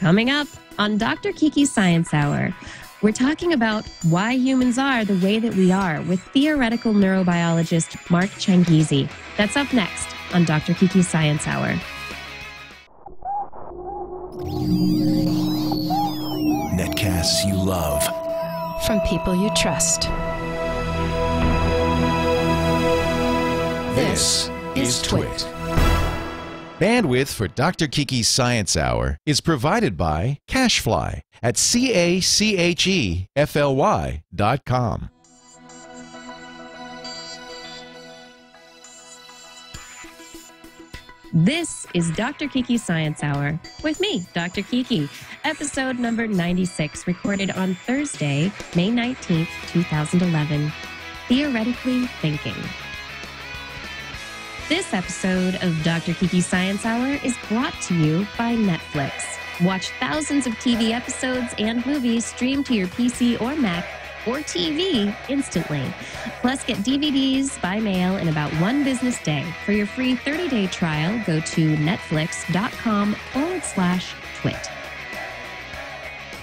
Coming up on Dr. Kiki's Science Hour, we're talking about why humans are the way that we are with theoretical neurobiologist Mark Changizi. That's up next on Dr. Kiki's Science Hour. Netcasts you love. From people you trust. This is Twit. Bandwidth for Dr. Kiki's Science Hour is provided by Cachefly at CACHEFLY.com. This is Dr. Kiki's Science Hour with me, Dr. Kiki, episode number 96, recorded on Thursday, May 19th, 2011. Theoretically Thinking. This episode of Dr. Kiki's Science Hour is brought to you by Netflix. Watch thousands of TV episodes and movies streamed to your PC or Mac or TV instantly. Plus, get DVDs by mail in about one business day. For your free 30-day trial, go to netflix.com/twit.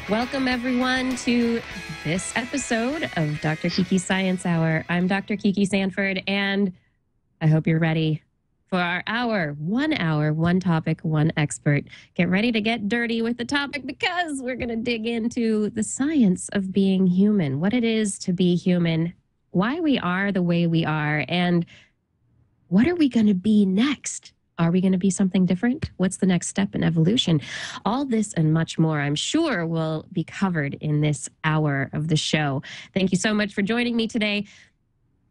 Welcome, everyone, to this episode of Dr. Kiki's Science Hour. I'm Dr. Kiki Sanford, and I hope you're ready for our hour, 1 hour, one topic, one expert. Get ready to get dirty with the topic because we're going to dig into the science of being human, what it is to be human, why we are the way we are, and what are we going to be next? Are we going to be something different? What's the next step in evolution? All this and much more, I'm sure, will be covered in this hour of the show. Thank you so much for joining me today.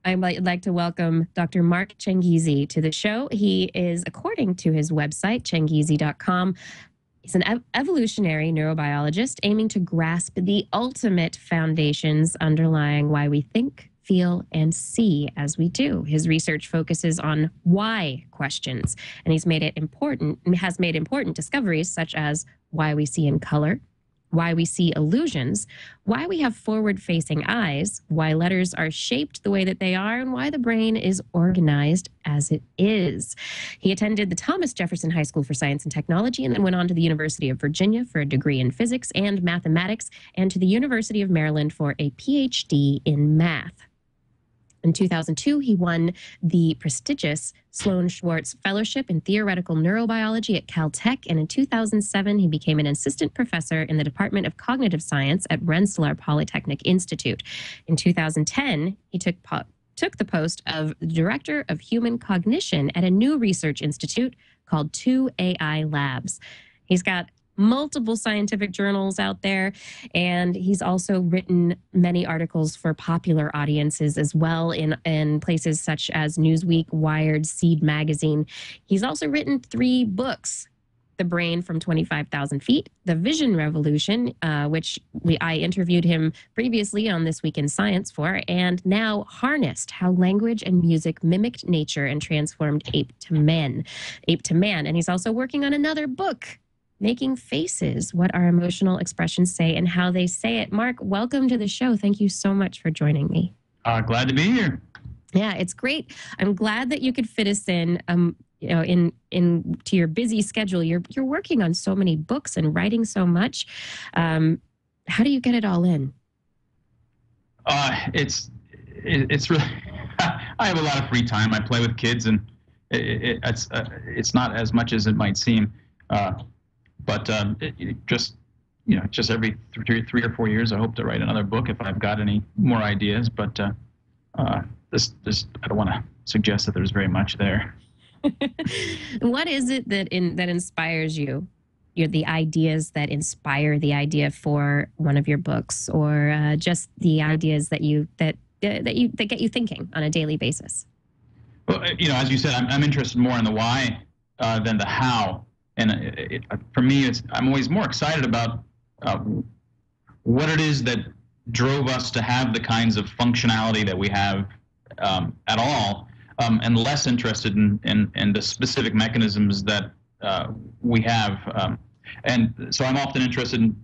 I'd like to welcome Dr. Mark Changizi to the show. He is, according to his website, changizi.com, he's an evolutionary neurobiologist aiming to grasp the ultimate foundations underlying why we think, feel, and see as we do. His research focuses on why questions, and has made important discoveries such as why we see in color, why we see illusions, why we have forward-facing eyes, why letters are shaped the way that they are, and why the brain is organized as it is. He attended the Thomas Jefferson High School for Science and Technology and then went on to the University of Virginia for a degree in physics and mathematics and to the University of Maryland for a PhD in math. In 2002, he won the prestigious Sloan Schwartz Fellowship in Theoretical Neurobiology at Caltech, and in 2007, he became an assistant professor in the Department of Cognitive Science at Rensselaer Polytechnic Institute. In 2010, he took the post of the Director of Human Cognition at a new research institute called 2AI Labs. He's got multiple scientific journals out there, and he's also written many articles for popular audiences as well in places such as Newsweek, Wired, Seed Magazine. He's also written 3 books: The Brain from 25,000 Feet, The Vision Revolution, which I interviewed him previously on This Week in Science for, and now Harnessed, How Language and Music Mimicked Nature and Transformed Ape to Man. And he's also working on another book, Making Faces, What Our Emotional Expressions Say and How They Say It. Mark, welcome to the show. Thank you so much for joining me. Glad to be here. Yeah, it's great. I'm glad that you could fit us in, to your busy schedule. You're working on so many books and writing so much. How do you get it all in? It's really, I have a lot of free time. I play with kids, and it's not as much as it might seem. But just every 3 or 4 years, I hope to write another book if I've got any more ideas. But this I don't want to suggest that there's very much there. What is it that inspires you? The ideas that inspire the idea for one of your books, or just the ideas that get you thinking on a daily basis? Well, as you said, I'm interested more in the why than the how. And for me, I'm always more excited about what it is that drove us to have the kinds of functionality that we have at all, and less interested in the specific mechanisms that we have. And so I'm often interested in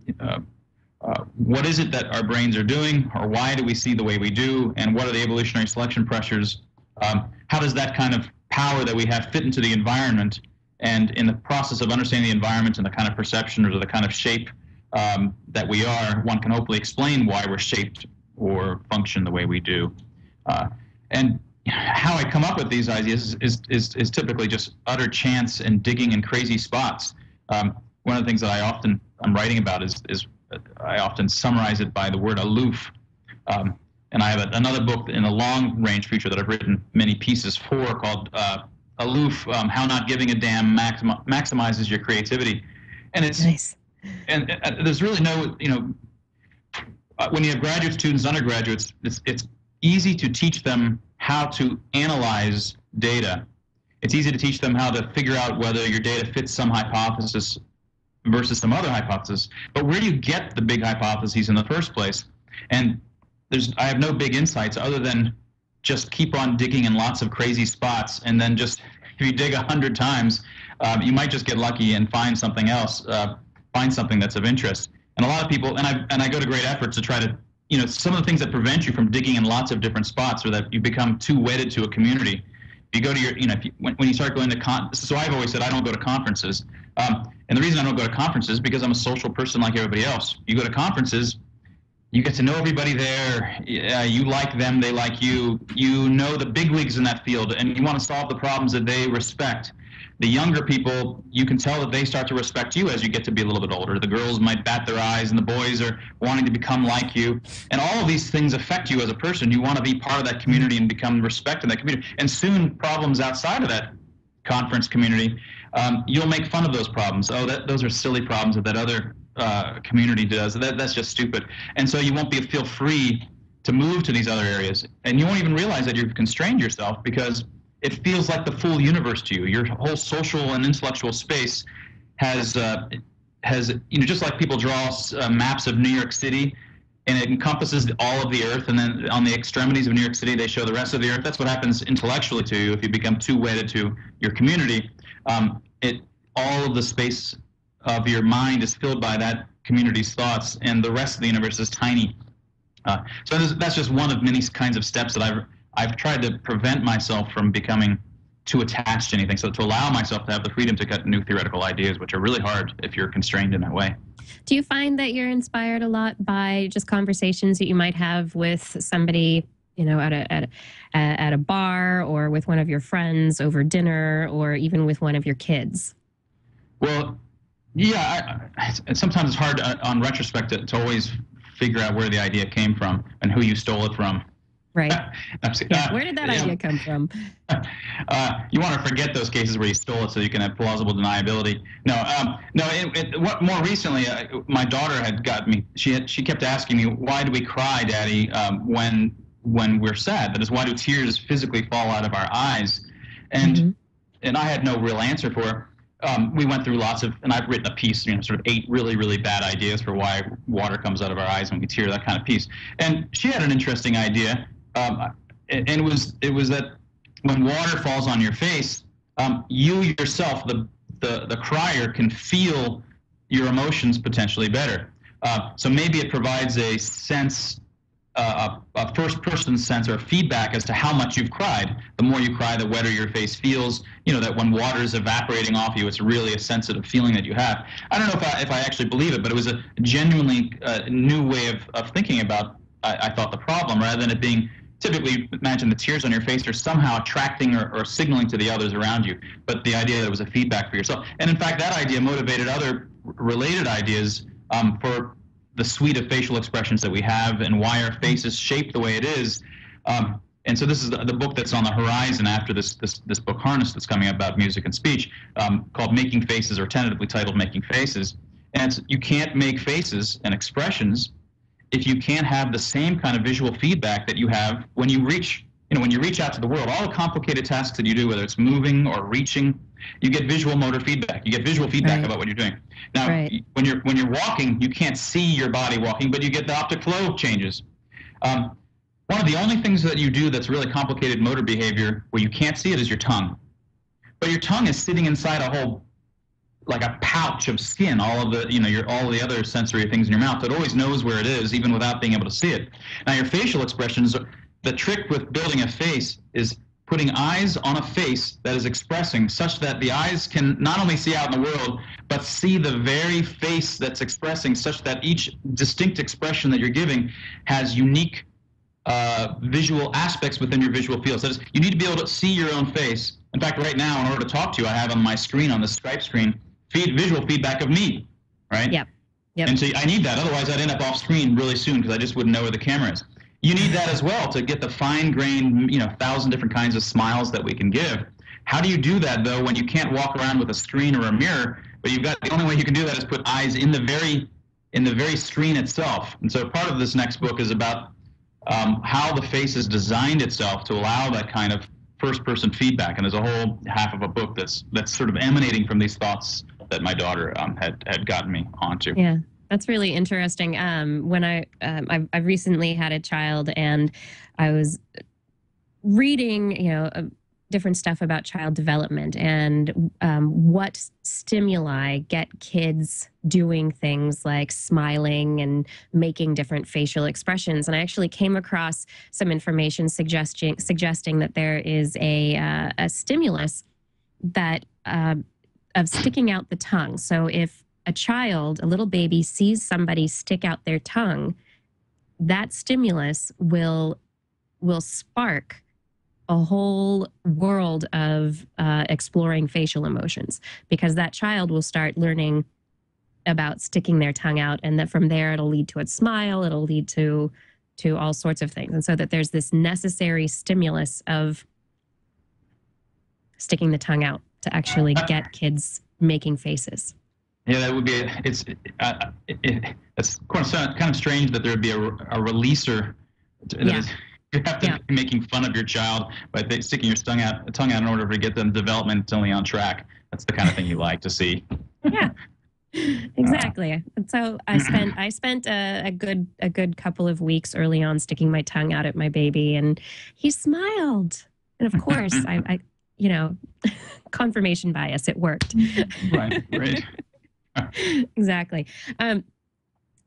what is it that our brains are doing, or why do we see the way we do, and what are the evolutionary selection pressures? How does that kind of power that we have fit into the environment? And in the process of understanding the environment and the kind of perception or the kind of shape that we are, one can hopefully explain why we're shaped or function the way we do. And how I come up with these ideas is typically just utter chance and digging in crazy spots. One of the things that I'm writing about is I often summarize it by the word aloof. And I have another book in the long-range future that I've written many pieces for called Aloof, How Not Giving a Damn Maximizes Your Creativity. And it's nice. And there's really no, when you have graduate students, undergraduates, it's easy to teach them how to analyze data. It's easy to teach them how to figure out whether your data fits some hypothesis versus some other hypothesis. But where do you get the big hypotheses in the first place? And I have no big insights other than just keep on digging in lots of crazy spots, and then just if you dig 100 times, you might just get lucky and find something else, find something that's of interest. And a lot of people, and I go to great efforts to try to, some of the things that prevent you from digging in lots of different spots, or that you become too wedded to a community. If you go to when you start going to so I've always said I don't go to conferences, and the reason I don't go to conferences is because I'm a social person like everybody else. You go to conferences, you get to know everybody there. You like them, they like you. You know the bigwigs in that field, and you want to solve the problems that they respect. The younger people, you can tell that they start to respect you as you get to be a little bit older. The girls might bat their eyes, and the boys are wanting to become like you. And all of these things affect you as a person. You want to be part of that community and become respected in that community. And soon, problems outside of that conference community, you'll make fun of those problems. Oh, those are silly problems that other community does. That's just stupid. And so you won't feel free to move to these other areas. And you won't even realize that you've constrained yourself, because it feels like the full universe to you. Your whole social and intellectual space has just like people draw maps of New York City, and it encompasses all of the earth, and then on the extremities of New York City, they show the rest of the earth. That's what happens intellectually to you if you become too wedded to your community. All of the space of your mind is filled by that community's thoughts, and the rest of the universe is tiny. So that's just one of many kinds of steps that I've tried to prevent myself from becoming too attached to anything, so to allow myself to have the freedom to cut new theoretical ideas, which are really hard if you're constrained in that way. Do you find that you're inspired a lot by just conversations that you might have with somebody, at a bar, or with one of your friends over dinner, or even with one of your kids? Well, yeah, sometimes it's hard on retrospect to always figure out where the idea came from and who you stole it from. Right. Where did that idea come from? You want to forget those cases where you stole it so you can have plausible deniability. What more recently, my daughter had got me. She kept asking me, "Why do we cry, Daddy, when we're sad? That is, why do tears physically fall out of our eyes?" And I had no real answer for her. We went through and I've written a piece, sort of 8 really, really bad ideas for why water comes out of our eyes when we tear, that kind of piece. And she had an interesting idea. And it was that when water falls on your face, you yourself, the crier, can feel your emotions potentially better. So maybe it provides a sense, a first-person sense or feedback as to how much you've cried. The more you cry, the wetter your face feels. That when water is evaporating off you, it's really a sensitive feeling that you have. I don't know if I actually believe it, but it was a genuinely new way of thinking about, I thought, the problem, rather than it being typically, imagine the tears on your face are somehow attracting or signaling to the others around you, but the idea that it was a feedback for yourself. And in fact, that idea motivated other related ideas for the suite of facial expressions that we have and why our face is shaped the way it is. And so this is the book that's on the horizon after this book Harness that's coming up about music and speech, called Making Faces, or tentatively titled Making Faces. And you can't make faces and expressions if you can't have the same kind of visual feedback that you have when you reach, when you reach out to the world. All the complicated tasks that you do, whether it's moving or reaching, you get visual motor feedback. You get visual feedback about what you're doing. Now, when you're walking, you can't see your body walking, but you get the optic flow changes. One of the only things that you do that's really complicated motor behavior where you can't see it is your tongue. But your tongue is sitting inside a whole, like a pouch of skin, all of the, all of the other sensory things in your mouth. It always knows where it is, even without being able to see it. Now, your facial expressions, the trick with building a face is putting eyes on a face that is expressing, such that the eyes can not only see out in the world, but see the very face that's expressing, such that each distinct expression that you're giving has unique visual aspects within your visual field. So you need to be able to see your own face. In fact, right now, in order to talk to you, I have on my screen, on the Skype screen, visual feedback of me, right? Yep. And so I need that. Otherwise, I'd end up off screen really soon because I just wouldn't know where the camera is. You need that as well to get the fine-grained, 1,000 different kinds of smiles that we can give. How do you do that, though, when you can't walk around with a screen or a mirror, but the only way you can do that is put eyes in the very screen itself. And so part of this next book is about how the face has designed itself to allow that kind of first-person feedback. And there's a whole half of a book that's sort of emanating from these thoughts that my daughter had gotten me onto. Yeah. That's really interesting. When I've recently had a child, and I was reading, different stuff about child development and what stimuli get kids doing things like smiling and making different facial expressions. And I actually came across some information suggesting that there is a stimulus that of sticking out the tongue. So if a little baby, sees somebody stick out their tongue, that stimulus will spark a whole world of exploring facial emotions, because that child will start learning about sticking their tongue out, and that from there it'll lead to a smile, it'll lead to all sorts of things. And so that there's this necessary stimulus of sticking the tongue out to actually get kids making faces. Yeah, that would be. It's kind of strange that there would be a releaser. You have to be making fun of your child by sticking your tongue out in order to get them developmentally on track. That's the kind of thing you like to see. Yeah, exactly. And so I spent a good couple of weeks early on sticking my tongue out at my baby, and he smiled. And of course, I confirmation bias. It worked. Right. Exactly.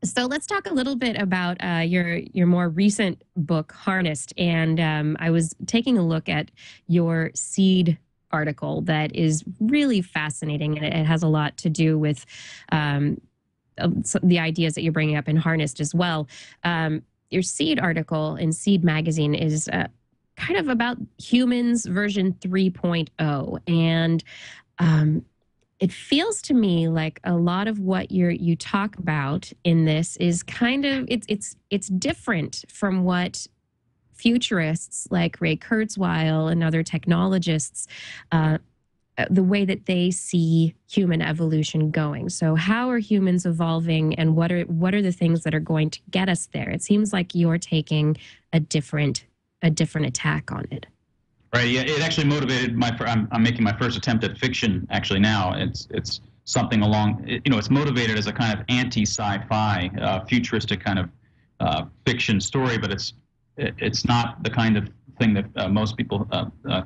So let's talk a little bit about your more recent book, Harnessed. And I was taking a look at your seed article that is really fascinating, and it has a lot to do with the ideas that you're bringing up in Harnessed as well. Your seed article in Seed Magazine is kind of about humans version 3.0. And it feels to me like a lot of what you talk about in this is kind of it's different from what futurists like Ray Kurzweil and other technologists, the way that they see human evolution going. So how are humans evolving, and what are the things that are going to get us there? It seems like you're taking a different attack on it. Right. Yeah. It actually motivated I'm making my first attempt at fiction actually now. It's something along. It's motivated as a kind of anti-sci-fi, futuristic kind of fiction story, but it's not the kind of thing that most people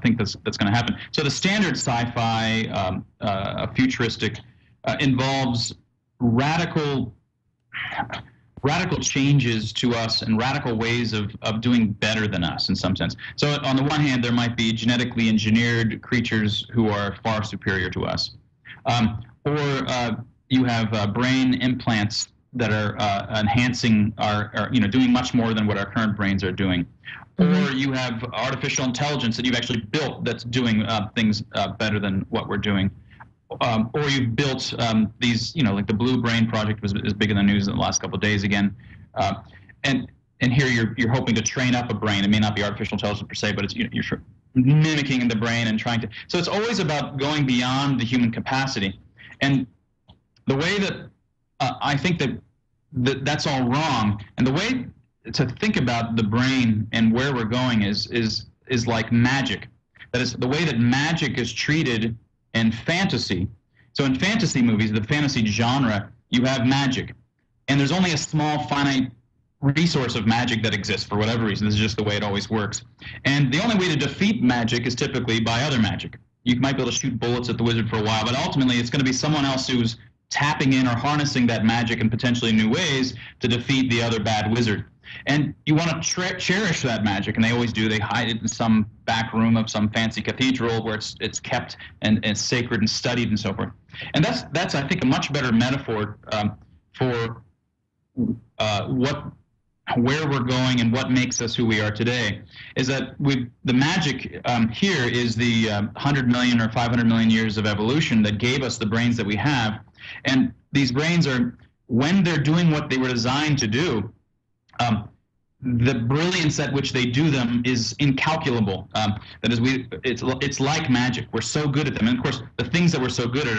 think that's going to happen. So the standard sci-fi futuristic involves radical changes to us and radical ways of doing better than us in some sense. So on the one hand, there might be genetically engineered creatures who are far superior to us. Or you have brain implants that are enhancing doing much more than what our current brains are doing. Mm-hmm. Or you have artificial intelligence that you've actually built that's doing things better than what we're doing. Or you've built these, like the Blue Brain project is big in the news in the last couple of days again. And here you're hoping to train up a brain. It may not be artificial intelligence per se, but it's you're mimicking the brain and trying to. So it's always about going beyond the human capacity. And the way that I think that's all wrong. And the way to think about the brain and where we're going is like magic. That is the way that magic is treated in fantasy. So in fantasy movies, the fantasy genre, you have magic. And there's only a small, finite resource of magic that exists for whatever reason. This is just the way it always works. And the only way to defeat magic is typically by other magic. You might be able to shoot bullets at the wizard for a while, but ultimately it's going to be someone else who's tapping in or harnessing that magic in potentially new ways to defeat the other bad wizard. And you want to cherish that magic, and they always do. They hide it in some back room of some fancy cathedral where it's kept and it's sacred and studied and so forth. And that's I think a much better metaphor for where we're going and what makes us who we are today. Is that the magic here is the 100 million or 500 million years of evolution that gave us the brains that we have. And these brains are, when they're doing what they were designed to do, the brilliance at which they do them is incalculable. That is, it's like magic. We're so good at them, and of course, the things that we're so good at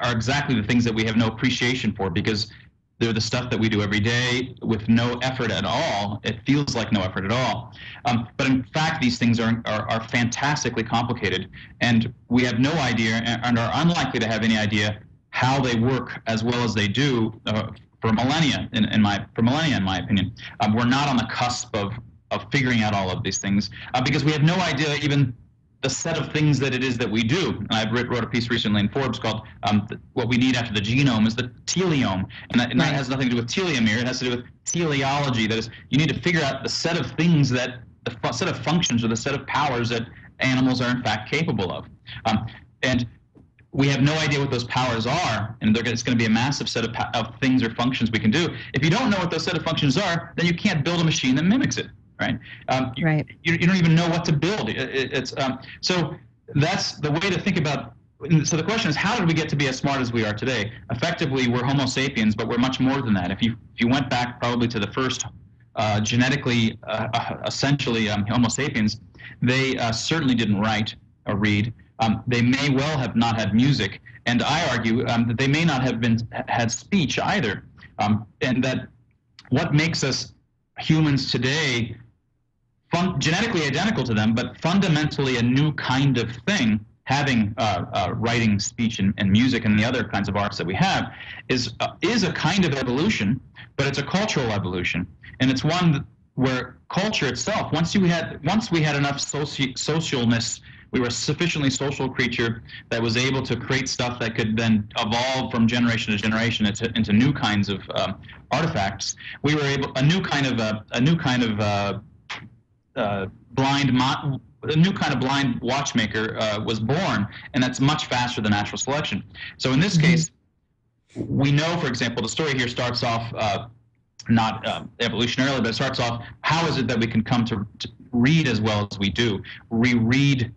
are exactly the things that we have no appreciation for, because they're the stuff that we do every day with no effort at all. It feels like no effort at all. But in fact, these things are fantastically complicated, and we have no idea and are unlikely to have any idea how they work as well as they do for millennia, in my opinion. We're not on the cusp of figuring out all of these things because we have no idea even the set of things that it is that we do. And I wrote a piece recently in Forbes called what we need after the genome is the teleome. And that has nothing to do with telomere. It has to do with teleology. That is, you need to figure out the set of things that, the set of functions or the set of powers that animals are in fact capable of. And we have no idea what those powers are, and it's going to be a massive set of things or functions we can do. If you don't know what those set of functions are, then you can't build a machine that mimics it. Right. You don't even know what to build. So that's the way to think about. So the question is, how did we get to be as smart as we are today? Effectively, we're Homo sapiens, but we're much more than that. If you went back probably to the first genetically, essentially Homo sapiens, they certainly didn't write or read. They may well have not had music, and I argue that they may not have had speech either. And that what makes us humans today genetically identical to them, but fundamentally a new kind of thing, having writing, speech, and music, and the other kinds of arts that we have, is a kind of evolution, but it's a cultural evolution, and it's one where culture itself, once we had enough socialness, we were a sufficiently social creature that was able to create stuff that could then evolve from generation to generation into new kinds of artifacts. We were able a new kind of blind watchmaker was born, and that's much faster than natural selection. So in this case, we know, for example, the story here starts off not evolutionarily, but it starts off, how is it that we can come to read as well as we do? We read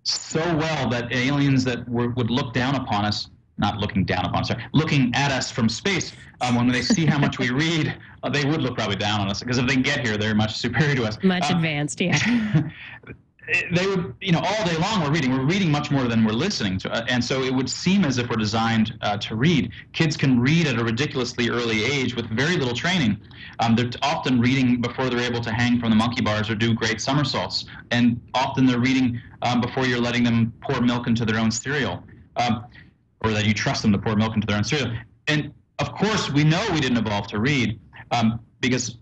so well that aliens that would look down upon us, not looking down upon us, sorry, looking at us from space, when they see how much we read, they would look probably down on us, because if they get here, they're much superior to us. Much advanced, yeah. They would, all day long we're reading much more than we're listening to, and so it would seem as if we're designed to read. Kids can read at a ridiculously early age with very little training. They're often reading before they're able to hang from the monkey bars or do great somersaults, and often they're reading before you're letting them pour milk into their own cereal, or that you trust them to pour milk into their own cereal. And of course, we know we didn't evolve to read because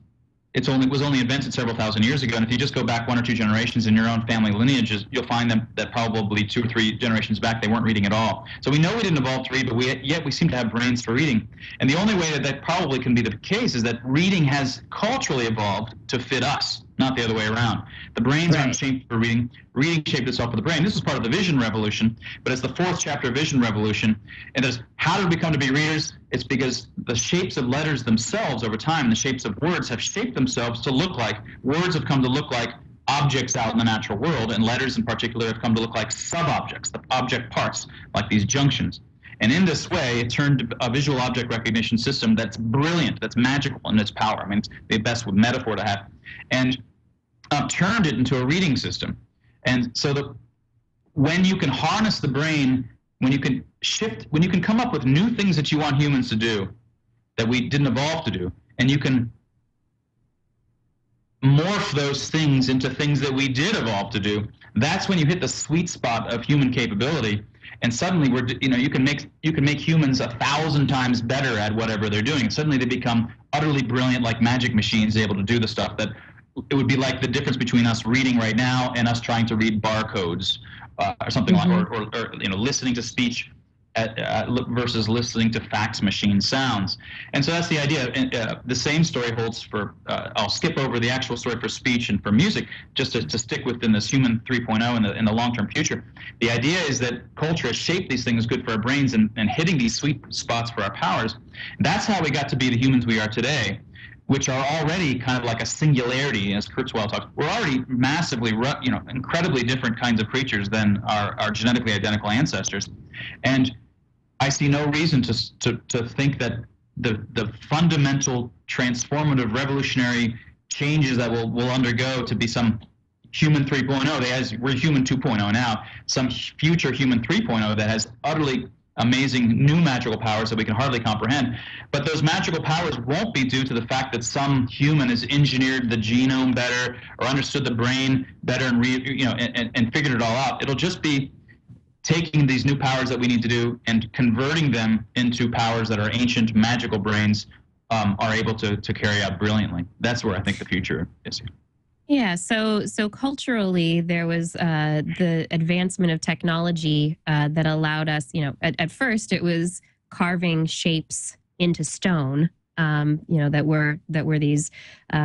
it was only invented several thousand years ago. And if you just go back 1 or 2 generations in your own family lineages, you'll find that probably 2 or 3 generations back, they weren't reading at all. So we know we didn't evolve to read, but yet we seem to have brains for reading. And the only way that probably can be the case is that reading has culturally evolved to fit us, not the other way around. The brains aren't shaped for reading. Reading shaped itself for the brain. This is part of the vision revolution, but it's the 4th chapter of vision revolution. And there's, how did we come to be readers? It's because the shapes of letters themselves over time, the shapes of words have shaped themselves to look like, words have come to look like objects out in the natural world, and letters in particular have come to look like sub-objects, the object parts, like these junctions. And in this way, it turned a visual object recognition system that's brilliant, that's magical in its power. I mean, it's the best metaphor to have. And turned it into a reading system. And so when you can harness the brain, when you can come up with new things that you want humans to do that we didn't evolve to do, and you can morph those things into things that we did evolve to do, that's when you hit the sweet spot of human capability. And suddenly you can make humans 1,000 times better at whatever they're doing. Suddenly they become utterly brilliant, like magic machines, able to do the stuff that it would be like the difference between us reading right now and us trying to read barcodes or something like, or listening to speech versus listening to fax machine sounds. And so that's the idea. The same story holds for, I'll skip over the actual story for speech and for music, just to stick within this human 3.0 in the long-term future. The idea is that culture has shaped these things good for our brains and hitting these sweet spots for our powers. That's how we got to be the humans we are today, which are already kind of like a singularity, as Kurzweil talks. We're already massively, incredibly different kinds of creatures than our genetically identical ancestors. And I see no reason to think that the fundamental, transformative, revolutionary changes that we'll undergo to be some human 3.0, we're human 2.0 now, some future human 3.0 that has utterly amazing new magical powers that we can hardly comprehend. But those magical powers won't be due to the fact that some human has engineered the genome better or understood the brain better and figured it all out. It'll just be taking these new powers that we need to do and converting them into powers that our ancient magical brains are able to carry out brilliantly. That's where I think the future is. Yeah, so culturally, there was the advancement of technology that allowed us, at first it was carving shapes into stone, that were these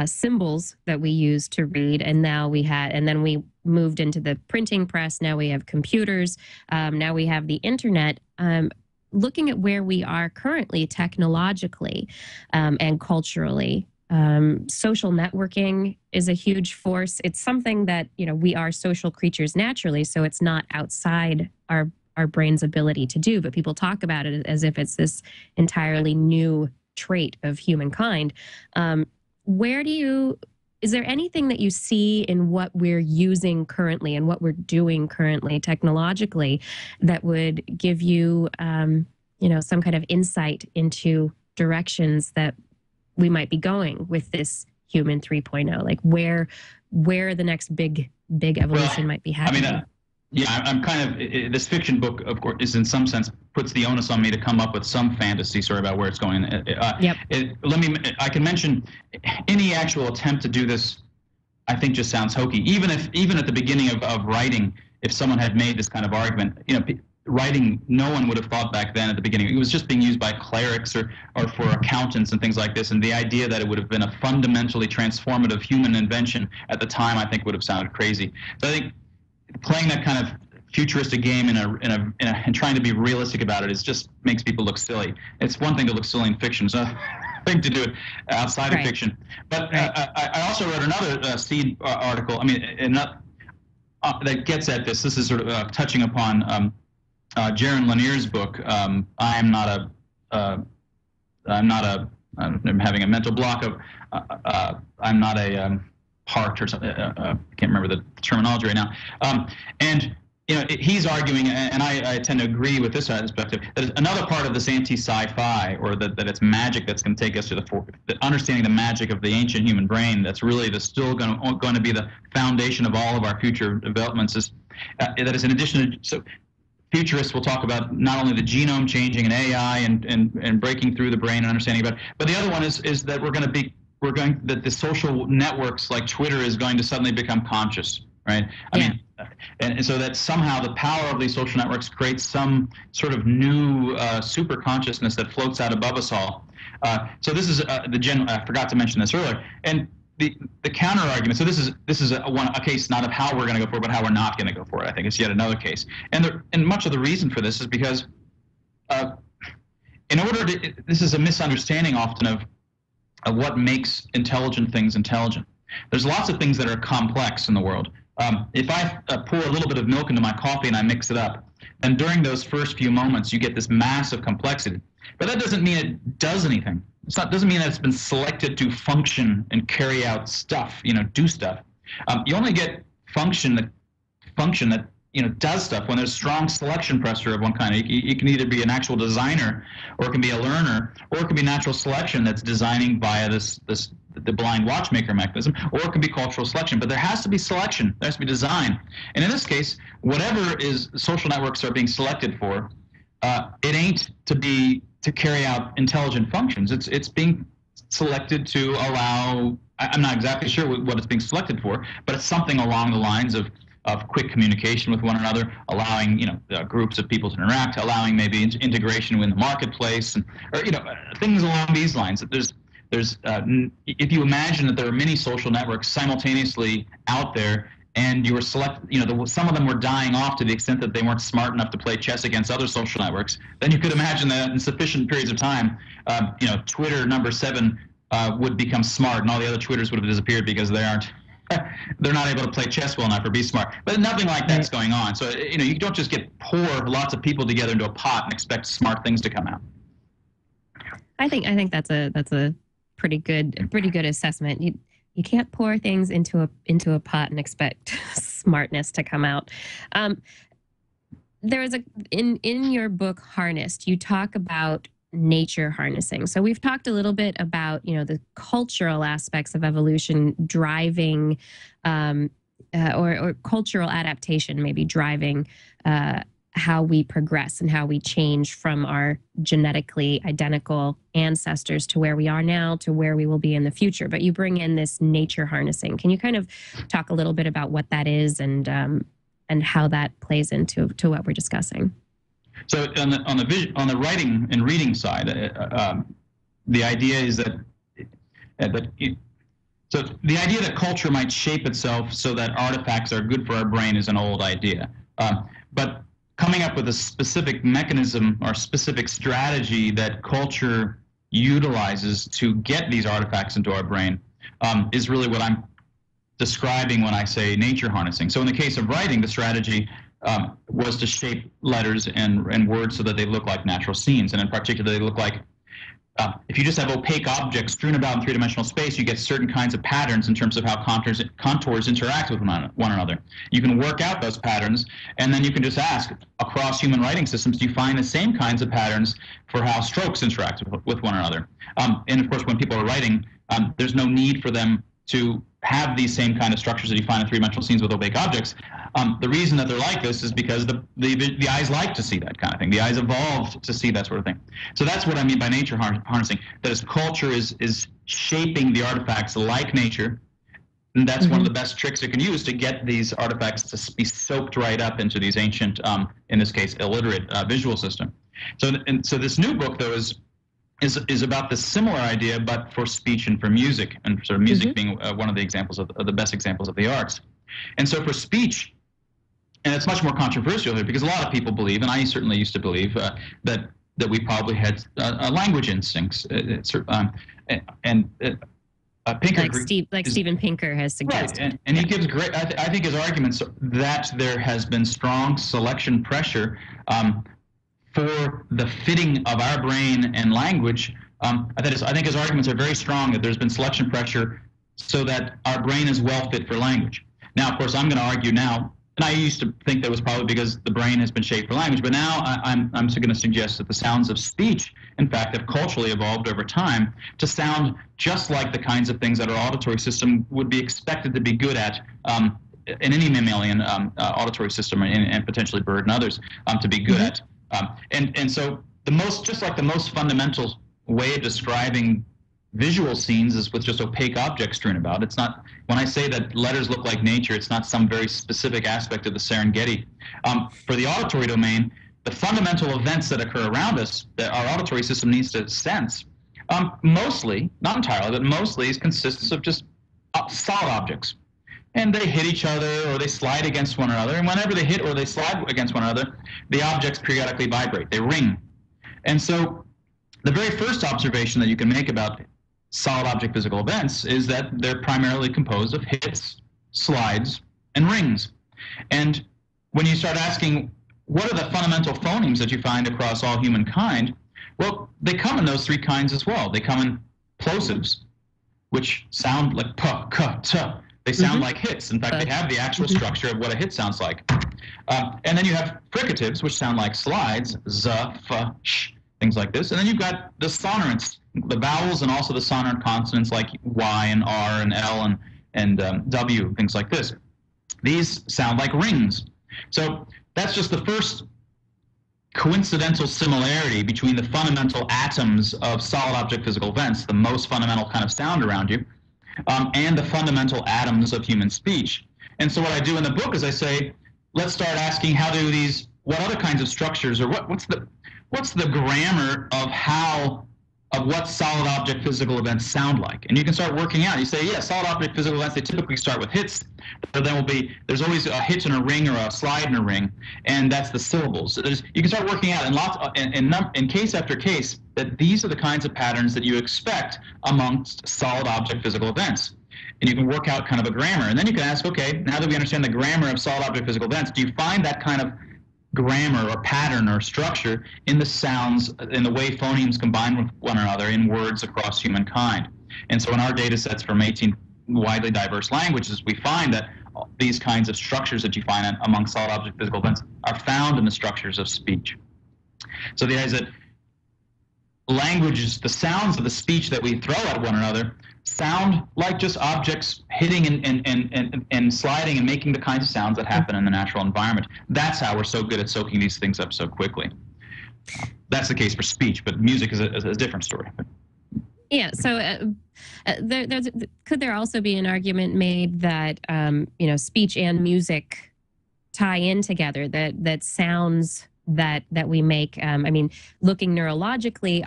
symbols that we used to read, and then we moved into the printing press. Now we have computers. Now we have the internet. Looking at where we are currently technologically and culturally. Social networking is a huge force. It's something that, we are social creatures naturally, so it's not outside our brain's ability to do, but people talk about it as if it's this entirely new trait of humankind. Is there anything that you see in what we're using currently and what we're doing currently technologically that would give you, some kind of insight into directions that we might be going with this human 3.0, like where the next big evolution might be happening? I'm kind of, this fiction book, of course, is in some sense puts the onus on me to come up with some fantasy story about where it's going. Yep. I can mention any actual attempt to do this, I think just sounds hokey. Even at the beginning of writing, if someone had made this kind of argument, writing, no one would have thought back then at the beginning. It was just being used by clerics or for accountants and things like this. And the idea that it would have been a fundamentally transformative human invention at the time, I think would have sounded crazy. So I think playing that kind of futuristic game and trying to be realistic about it just makes people look silly. It's one thing to look silly in fiction. It's another thing to do it outside of fiction. But I also wrote another Seed article. That gets at this. This is sort of touching upon Jaron Lanier's book. I'm having a mental block of. I'm not a part or something. I can't remember the terminology right now. And he's arguing, and I tend to agree with this aspect of that. Another part of this anti-sci-fi, or that it's magic that's going to take us to the understanding the magic of the ancient human brain. That's really still going to be the foundation of all of our future developments. Is that is in addition to so. Futurists will talk about not only the genome changing and AI and breaking through the brain and understanding about it, but the other one is that that the social networks like Twitter is going to suddenly become conscious, right? And so that somehow the power of these social networks creates some sort of new super consciousness that floats out above us all. So this is I forgot to mention this earlier, and the counter argument. So this is a case not of how we're going to go for it, but how we're not going to go for it. I think it's yet another case, and much of the reason for this is because this is a misunderstanding often of what makes intelligent things intelligent. There's lots of things that are complex in the world. If I pour a little bit of milk into my coffee and I mix it up, then during those first few moments you get this massive complexity. But that doesn't mean it does anything. Doesn't mean that it's been selected to function and carry out stuff, do stuff. You only get function that does stuff when there's strong selection pressure of one kind. It can either be an actual designer, or it can be a learner, or it can be natural selection that's designing via the blind watchmaker mechanism, or it can be cultural selection. But there has to be selection. There has to be design. And in this case, whatever social networks are being selected for, it ain't to carry out intelligent functions. It's being selected to allow. I'm not exactly sure what it's being selected for, but it's something along the lines of of quick communication with one another, allowing groups of people to interact, allowing maybe integration in the marketplace, and or things along these lines. There's if you imagine that there are many social networks simultaneously out there, and you were some of them were dying off to the extent that they weren't smart enough to play chess against other social networks, then you could imagine that in sufficient periods of time, Twitter number 7 would become smart, and all the other Twitters would have disappeared because they're not able to play chess well enough or be smart. But nothing like that's going on. So you don't just pour lots of people together into a pot and expect smart things to come out. I think that's a pretty good assessment. You can't pour things into a pot and expect smartness to come out. There is in your book Harnessed, you talk about nature harnessing. So we've talked a little bit about the cultural aspects of evolution driving or cultural adaptation maybe driving how we progress and how we change from our genetically identical ancestors to where we are now to where we will be in the future. But you bring in this nature harnessing. Can you kind of talk a little bit about what that is and how that plays into what we're discussing? So on the writing and reading side, the idea is that the idea that culture might shape itself so that artifacts are good for our brain is an old idea. But coming up with a specific mechanism or specific strategy that culture utilizes to get these artifacts into our brain is really what I'm describing when I say nature harnessing. So in the case of writing, the strategy was to shape letters and words so that they look like natural scenes, and in particular they look like if you just have opaque objects strewn about in three-dimensional space, you get certain kinds of patterns in terms of how contours interact with one another. You can work out those patterns, and then you can just ask, across human writing systems, do you find the same kinds of patterns for how strokes interact with one another? And of course, when people are writing, there's no need for them to have these same kind of structures that you find in three-dimensional scenes with opaque objects. The reason that they're like this is because the eyes like to see that kind of thing. The eyes evolved to see that sort of thing. So that's what I mean by nature harnessing. That is, culture is shaping the artifacts like nature, and that's one of the best tricks it can use to get these artifacts to be soaked right up into these ancient, in this case, illiterate visual system. So this new book, though, is about the similar idea, but for speech and for music, and sort of music being one of the examples of the best examples of the arts. And so for speech, and it's much more controversial here because a lot of people believe, and I certainly used to believe, that we probably had language instincts. Pinker, like Steven Pinker has suggested. Right, and he gives great. I think his arguments that there has been strong selection pressure for the fitting of our brain and language. I think his arguments are very strong that there's been selection pressure so that our brain is well fit for language. Now, of course, I'm going to argue now, and I used to think that was probably because the brain has been shaped for language, but now I'm going to suggest that the sounds of speech, in fact, have culturally evolved over time to sound just like the kinds of things that our auditory system would be expected to be good at in any mammalian auditory system, and potentially bird and others, to be good at. And so the most fundamental way of describing visual scenes is with just opaque objects strewn about. It's not, when I say that letters look like nature, it's not some very specific aspect of the Serengeti. For the auditory domain, the fundamental events that occur around us that our auditory system needs to sense, mostly, not entirely, but mostly consists of just solid objects. And they hit each other or they slide against one another. And whenever they hit or they slide against one another, the objects periodically vibrate. They ring. And so the very first observation that you can make about solid object physical events is that they're primarily composed of hits, slides, and rings. And when you start asking, what are the fundamental phonemes that you find across all humankind? Well, they come in those three kinds as well. They come in plosives, which sound like p, k, t. They sound like hits. In fact, they have the actual structure of what a hit sounds like. And then you have fricatives, which sound like slides, z, f, sh, things like this. And then you've got the sonorants, the vowels, and also the sonorant consonants like Y and R and L and W, things like this. These sound like rings. So that's just the first coincidental similarity between the fundamental atoms of solid object physical events, the most fundamental kind of sound around you, and the fundamental atoms of human speech. And so what I do in the book is I say, let's start asking what other kinds of structures, or what's the grammar of what solid object physical events sound like. And you can start working out. You say, yeah, solid object physical events, they typically start with hits, but then there's always a hit in a ring or a slide in a ring, and that's the syllables. So you can start working out in case after case that these are the kinds of patterns that you expect amongst solid object physical events. And you can work out kind of a grammar. And then you can ask, okay, now that we understand the grammar of solid object physical events, do you find that kind of grammar or pattern or structure in the sounds, in the way phonemes combine with one another in words across humankind? And so in our data sets from 18 widely diverse languages, we find that these kinds of structures that you find among solid object physical events are found in the structures of speech. So the idea is that languages, the sounds of the speech that we throw at one another, sound like just objects hitting and sliding and making the kinds of sounds that happen in the natural environment. That's how we're so good at soaking these things up so quickly. That's the case for speech, but music is a different story. Yeah. So, could there also be an argument made that speech and music tie in together? That sounds that we make. Looking neurologically,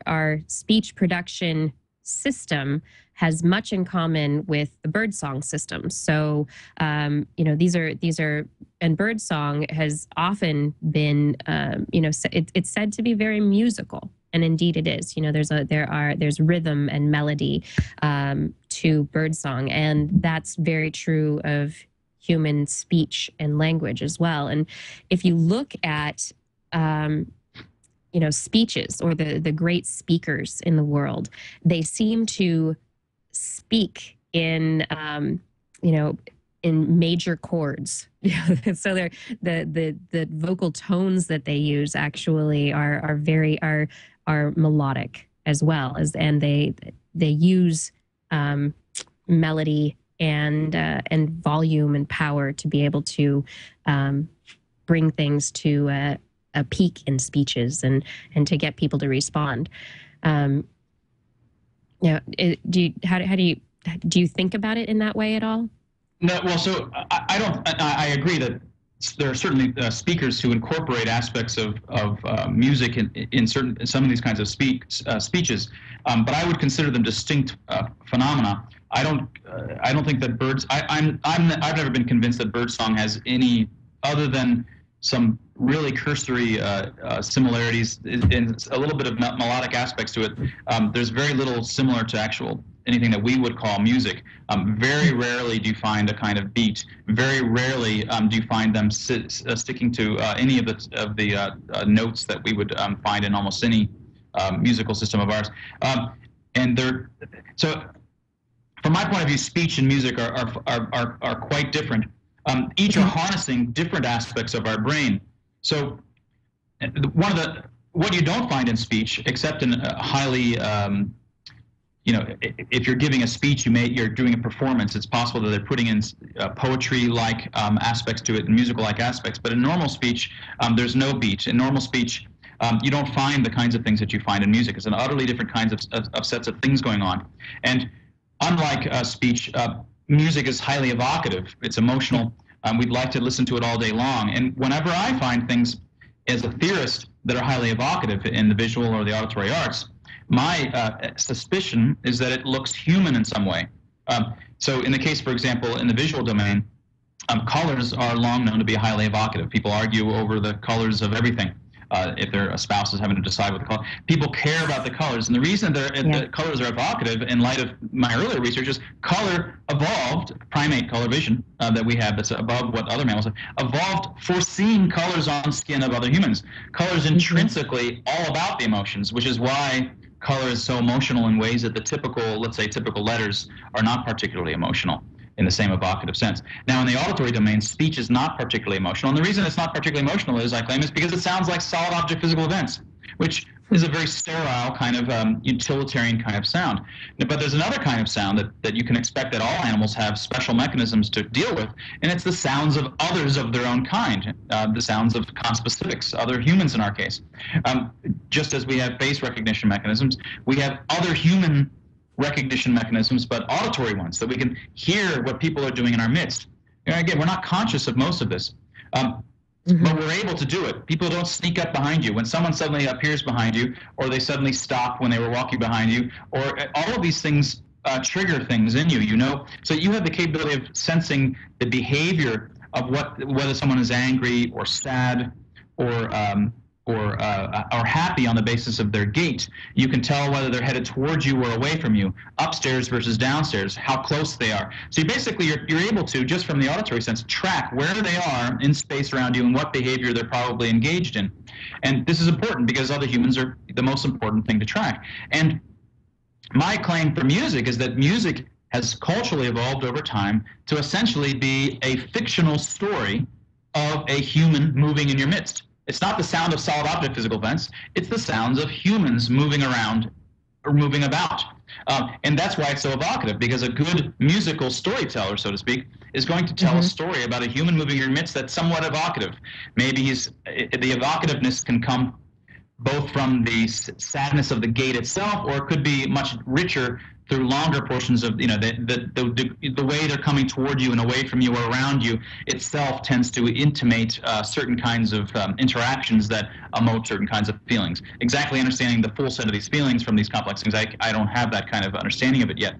our speech production system has much in common with the birdsong system. So, these are, and birdsong has often been, it's said to be very musical, and indeed it is. There's rhythm and melody to birdsong, and that's very true of human speech and language as well. And if you look at speeches or the great speakers in the world, they seem to speak in major chords. So they're the vocal tones that they use actually are melodic as well and they use melody and volume and power to be able to bring things to a peak in speeches and to get people to respond. Do you think about it in that way at all? No. Well, so I agree that there are certainly speakers who incorporate aspects of music in some of these kinds of speeches, but I would consider them distinct phenomena. I don't think that I've never been convinced that birdsong has any other than some really cursory similarities and a little bit of melodic aspects to it. There's very little similar to anything that we would call music. Very rarely do you find a kind of beat. Very rarely do you find them sticking to any of the notes that we would find in almost any musical system of ours. So from my point of view, speech and music are quite different. Each are harnessing different aspects of our brain. So what you don't find in speech, except in a highly, if you're giving a speech, you're doing a performance, it's possible that they're putting in poetry-like aspects to it and musical-like aspects. But in normal speech, there's no beat. In normal speech, you don't find the kinds of things that you find in music. It's an utterly different kinds of sets of things going on. And unlike speech, music is highly evocative. It's emotional. We'd like to listen to it all day long. And whenever I find things as a theorist that are highly evocative in the visual or the auditory arts, my suspicion is that it looks human in some way. So in the case, for example, in the visual domain, colors are long known to be highly evocative. People argue over the colors of everything. If their spouse is having to decide what the color, people care about the colors, and the reason the colors are evocative, in light of my earlier research, is color evolved, primate color vision that we have that's above what other mammals have, evolved for seeing colors on skin of other humans. Color is intrinsically all about the emotions, which is why color is so emotional in ways that the typical letters are not particularly emotional in the same evocative sense. Now, in the auditory domain, speech is not particularly emotional. And the reason it's not particularly emotional is, I claim, is because it sounds like solid object physical events, which is a very sterile kind of utilitarian kind of sound. But there's another kind of sound that you can expect that all animals have special mechanisms to deal with, and it's the sounds of others of their own kind, the sounds of conspecifics, other humans in our case. Just as we have face recognition mechanisms, we have other human recognition mechanisms, but auditory ones, that we can hear what people are doing in our midst. And again, we're not conscious of most of this, but we're able to do it. People don't sneak up behind you. When someone suddenly appears behind you, or they suddenly stop when they were walking behind you, or all of these things trigger things in you, you know? So you have the capability of sensing the behavior of whether someone is angry or sad or happy on the basis of their gait. You can tell whether they're headed towards you or away from you, upstairs versus downstairs, how close they are. So you're able to, just from the auditory sense, track where they are in space around you and what behavior they're probably engaged in. And this is important because other humans are the most important thing to track. And my claim for music is that music has culturally evolved over time to essentially be a fictional story of a human moving in your midst. It's not the sound of solid object physical events. It's the sounds of humans moving around or moving about. And that's why it's so evocative, because a good musical storyteller, so to speak, is going to tell a story about a human moving in your midst that's somewhat evocative. Maybe the evocativeness can come both from the sadness of the gait itself, or it could be much richer through longer portions of, the way they're coming toward you and away from you or around you itself tends to intimate certain kinds of interactions that emote certain kinds of feelings. Exactly understanding the full set of these feelings from these complex things, I don't have that kind of understanding of it yet.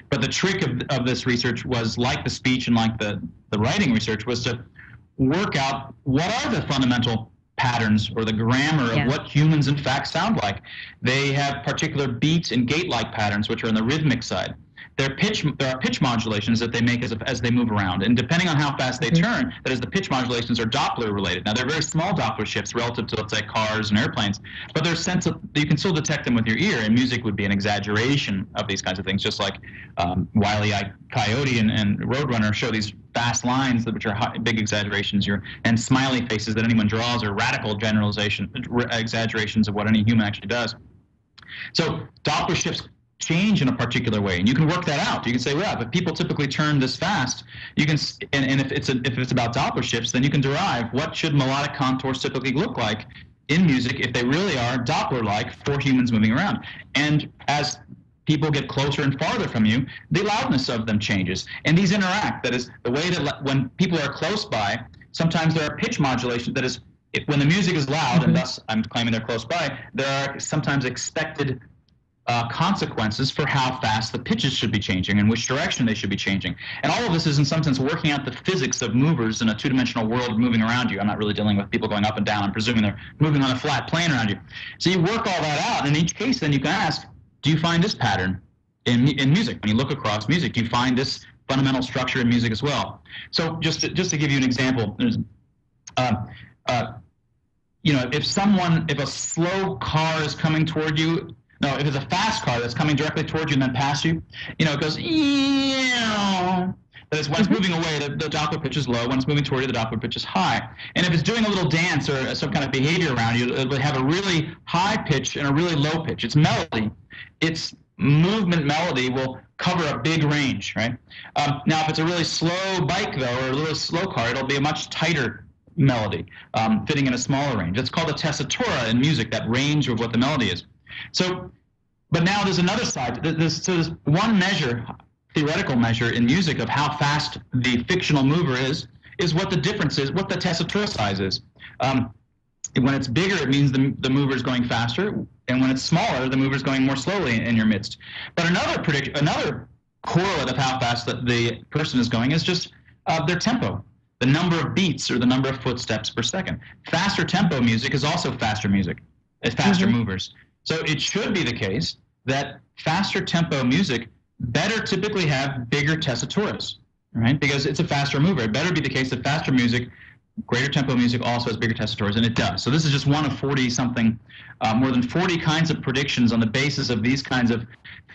But the trick of this research was, like the speech and like the writing research, was to work out what are the fundamental patterns or the grammar of what humans in fact sound like. They have particular beat and gait-like patterns, which are in the rhythmic side. There are pitch modulations that they make as they move around, and depending on how fast they turn, that is, the pitch modulations are Doppler related. Now, they're very small Doppler shifts relative to, let's say, cars and airplanes, but there's sense of, you can still detect them with your ear, and music would be an exaggeration of these kinds of things, just like Wile E. Coyote and Roadrunner show these fast lines which are big exaggerations, and smiley faces that anyone draws are radical exaggerations of what any human actually does. So Doppler shifts change in a particular way, and you can work that out. You can say, well, if people typically turn this fast, you can, and if it's about Doppler shifts, then you can derive what should melodic contours typically look like in music if they really are Doppler-like for humans moving around. And as people get closer and farther from you, the loudness of them changes, and these interact. That is, the way that when people are close by, sometimes there are pitch modulations. That is, when the music is loud, and thus I'm claiming they're close by, there are sometimes expected consequences for how fast the pitches should be changing and which direction they should be changing. And all of this is in some sense working out the physics of movers in a two-dimensional world moving around you. I'm not really dealing with people going up and down. I'm presuming they're moving on a flat plane around you. So you work all that out, and in each case then you can ask, do you find this pattern in music? When you look across music, do you find this fundamental structure in music as well? So just to give you an example, there's if a slow car is coming toward you, no, if it's a fast car that's coming directly toward you and then past you, it goes, that is, when it's moving away, the Doppler pitch is low. When it's moving toward you, the Doppler pitch is high. And if it's doing a little dance or some kind of behavior around you, it would have a really high pitch and a really low pitch. Its melody, its movement melody will cover a big range, right? Now, if it's a really slow bike, though, or a really slow car, it'll be a much tighter melody, fitting in a smaller range. It's called a tessitura in music, that range of what the melody is. So, but now there's another side. There's one measure, theoretical measure in music of how fast the fictional mover is what the difference is, what the tessitura size is. When it's bigger, it means the mover is going faster, and when it's smaller, the mover is going more slowly in your midst. But another correlate of how fast the person is going is just their tempo, the number of beats or the number of footsteps per second. Faster tempo music is also faster music, faster movers. So it should be the case that faster tempo music better typically have bigger tessituras, right? Because it's a faster mover. It better be the case that faster music, greater tempo music, also has bigger tessituras, and it does. So this is just one of 40-something, more than 40 kinds of predictions on the basis of these kinds of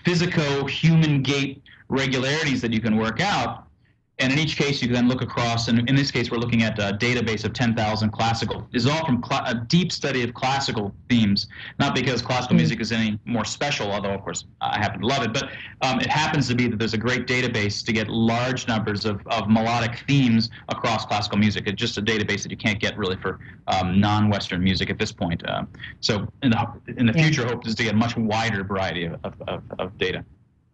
physico-human gait regularities that you can work out. And in each case, you can then look across, and in this case, we're looking at a database of 10,000 classical. This is all from a deep study of classical themes, not because classical music is any more special, although, of course, I happen to love it, but it happens to be that there's a great database to get large numbers of melodic themes across classical music. It's just a database that you can't get really for non-Western music at this point. So in the future, hope is to get a much wider variety of data.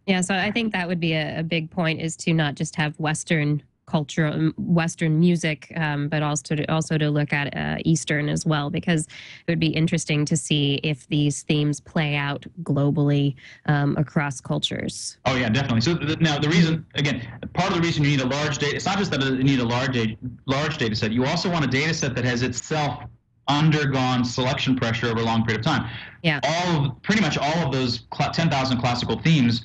Yeah, so I think that would be a big point, is to not just have Western culture, Western music, but also to look at Eastern as well, because it would be interesting to see if these themes play out globally across cultures. Oh yeah, definitely. So now the reason, again, part of the reason you need a large data, it's not just that you need a large data set. You also want a data set that has itself undergone selection pressure over a long period of time. Yeah. Pretty much all of those 10,000 classical themes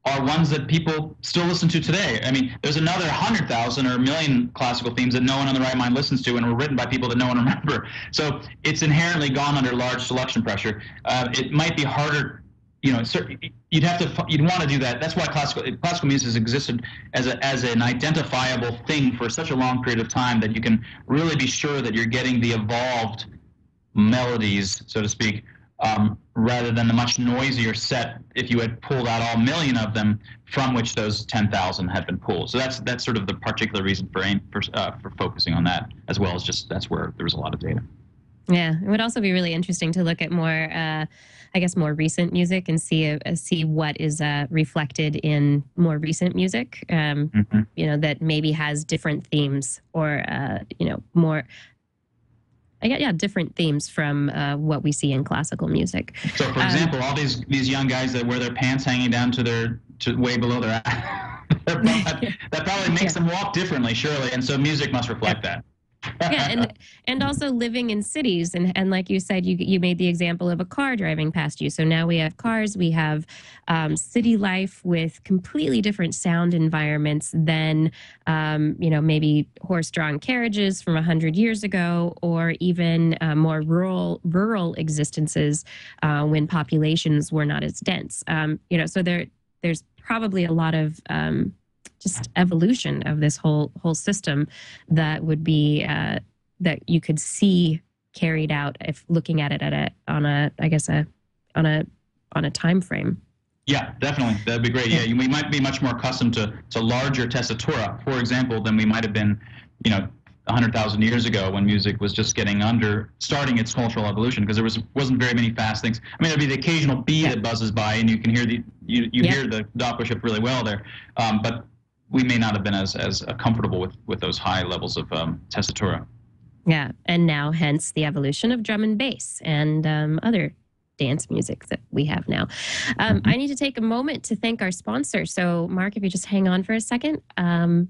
are ones that people still listen to today. I mean, there's another 100,000 or a million classical themes that no one on the right mind listens to and were written by people that no one remember. So it's inherently gone under large selection pressure. It might be harder, you'd want to do that. That's why classical music has existed as an identifiable thing for such a long period of time, that you can really be sure that you're getting the evolved melodies, so to speak, rather than the much noisier set if you had pulled out all million of them from which those 10,000 had been pulled. So that's sort of the particular reason for focusing on that, as well as just that's where there was a lot of data. Yeah, it would also be really interesting to look at more, more recent music and see what is reflected in more recent music. That maybe has different themes, or more. Different themes from what we see in classical music. So, for example, all these young guys that wear their pants hanging down to way below their that probably makes them walk differently, surely, and so music must reflect that. Yeah, and also living in cities, and like you said, you made the example of a car driving past you. So now we have cars, we have city life with completely different sound environments than maybe horse-drawn carriages from 100 years ago, or even more rural existences when populations were not as dense. So there's probably a lot of just evolution of this whole system that would be that you could see carried out if looking at it on a time frame. Yeah, definitely, that'd be great. Yeah, we might be much more accustomed to larger tessitura, for example, than we might have been, 100,000 years ago, when music was just starting its cultural evolution, because there wasn't very many fast things. I mean, there'd be the occasional bee that buzzes by, and you can hear hear the doppler shift really well there, but we may not have been as comfortable with those high levels of tessitura. Yeah, and now hence the evolution of drum and bass and other dance music that we have now. I need to take a moment to thank our sponsor. So, Mark, if you just hang on for a second, I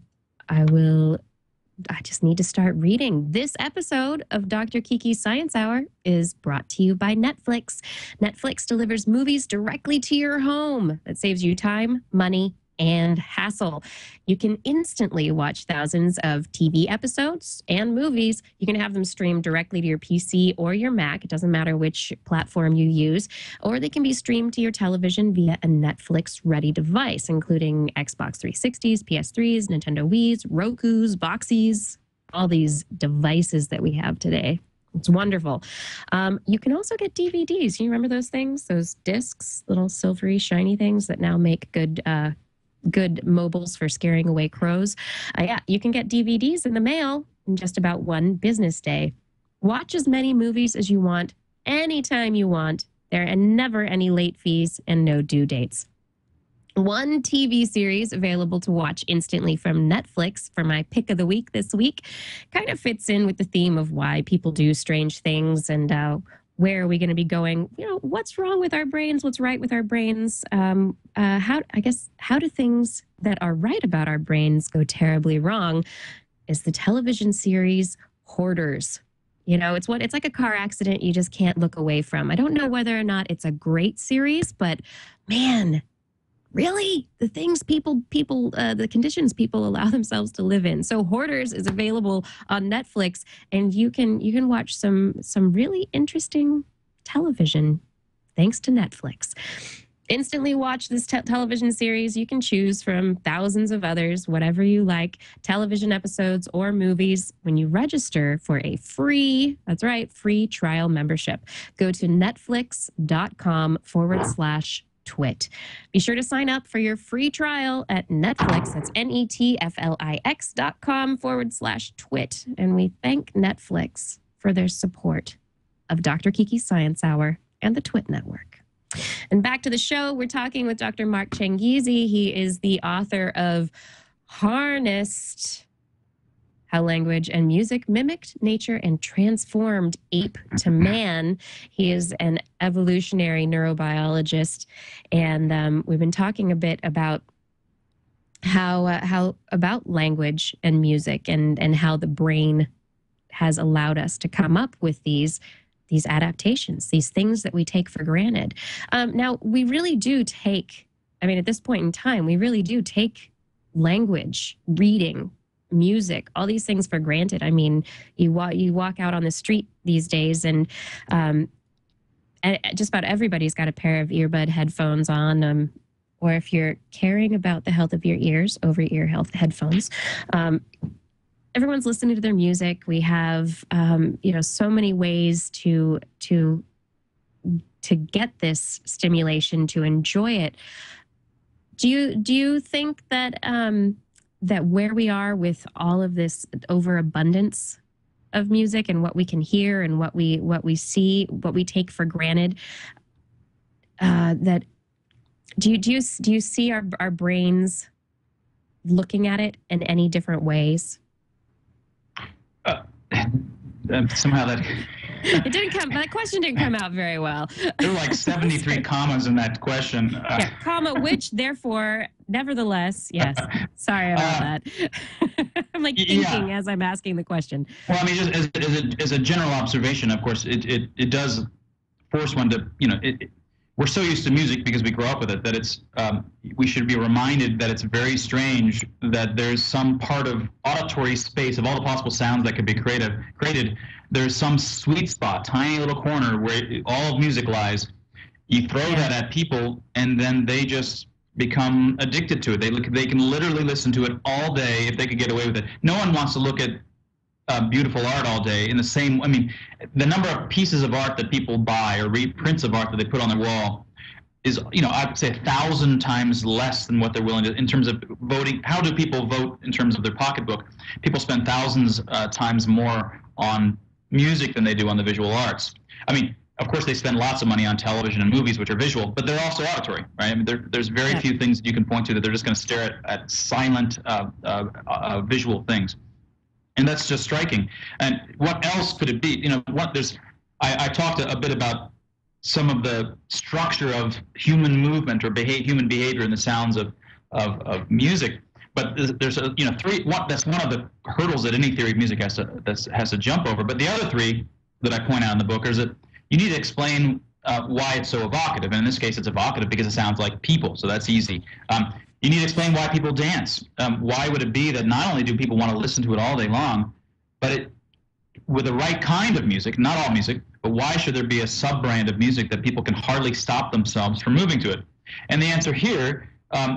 just need to start reading. This episode of Dr. Kiki's Science Hour is brought to you by Netflix. Netflix delivers movies directly to your home. That saves you time, money, and hassle. You can instantly watch thousands of TV episodes and movies. You can have them streamed directly to your PC or your Mac. It doesn't matter which platform you use. Or they can be streamed to your television via a Netflix-ready device, including Xbox 360s, PS3s, Nintendo Wii's, Roku's, Boxies, all these devices that we have today. It's wonderful. You can also get DVDs. You remember those things? Those discs, little silvery, shiny things that now make good mobiles for scaring away crows. You can get DVDs in the mail in just about one business day. Watch as many movies as you want, anytime you want. There are never any late fees and no due dates. One TV series available to watch instantly from Netflix for my pick of the week this week kind of fits in with the theme of why people do strange things and where are we going to be going? What's wrong with our brains? What's right with our brains? How do things that are right about our brains go terribly wrong? Is the television series Hoarders. It's like a car accident you just can't look away from. I don't know whether or not it's a great series, but man, really, the things the conditions people allow themselves to live in. So Hoarders is available on Netflix, and you can watch some really interesting television thanks to Netflix. Instantly watch this television series. You can choose from thousands of others, whatever you like, television episodes or movies, when you register for a free trial membership. Go to netflix.com/twit. Be sure to sign up for your free trial at Netflix. That's netflix.com/twit. And we thank Netflix for their support of Dr. Kiki's Science Hour and the Twit Network. And back to the show, we're talking with Dr. Mark Changizi. He is the author of Harnessed: How Language and Music Mimicked Nature and Transformed Ape to Man. He is an evolutionary neurobiologist, and we've been talking a bit about how about language and music and how the brain has allowed us to come up with these adaptations, these things that we take for granted. Now, we really do take, I mean, at this point in time, we really do take language, reading, music, all these things for granted. I mean, you walk out on the street these days, and just about everybody's got a pair of earbud headphones on, or if you're caring about the health of your ears, over-ear health headphones. Everyone's listening to their music. We have, so many ways to get this stimulation, to enjoy it. Do you think that that where we are with all of this overabundance of music and what we can hear and what we see, what we take for granted, that do you see our brains looking at it in any different ways? Somehow that that question didn't come out very well. There were like 73 commas in that question. Yeah, comma, which, therefore, nevertheless, yes. Sorry about that. I'm like thinking as I'm asking the question. Well, I mean, just as a general observation, of course, it does force one to, we're so used to music because we grow up with it that it's we should be reminded that it's very strange that there's some part of auditory space of all the possible sounds that could be created. There's some sweet spot, tiny little corner where all of music lies. You throw that at people, and then they just become addicted to it. They can literally listen to it all day if they could get away with it. No one wants to look at beautiful art all day in the same. I mean, the number of pieces of art that people buy or read prints of art that they put on their wall is, I'd say 1,000 times less than what they're willing to, in terms of voting. How do people vote in terms of their pocketbook? People spend thousands times more on music than they do on the visual arts. I mean, of course, they spend lots of money on television and movies, which are visual, but they're also auditory, right? I mean, there's very few things that you can point to that they're just going to stare at silent visual things. And that's just striking. And what else could it be? I talked a bit about some of the structure of human movement or human behavior in the sounds of music. But there's three. That's one of the hurdles that any theory of music has to jump over. But the other three that I point out in the book is that you need to explain why it's so evocative. And in this case, it's evocative because it sounds like people. So that's easy. You need to explain why people dance. Why would it be that not only do people want to listen to it all day long, but with the right kind of music, not all music, but why should there be a sub-brand of music that people can hardly stop themselves from moving to it? And the answer here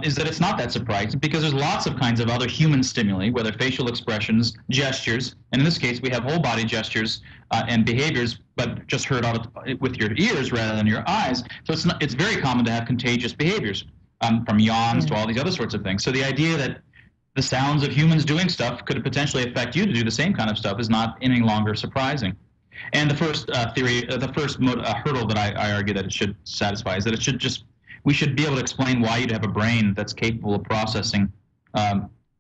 is that it's not that surprising because there's lots of kinds of other human stimuli, whether facial expressions, gestures, and in this case we have whole body gestures and behaviors, but just heard with your ears rather than your eyes. So it's very common to have contagious behaviors. From yawns to all these other sorts of things. So the idea that the sounds of humans doing stuff could potentially affect you to do the same kind of stuff is not any longer surprising. And the first hurdle that I argue that it should satisfy is that we should be able to explain why you'd have a brain that's capable of processing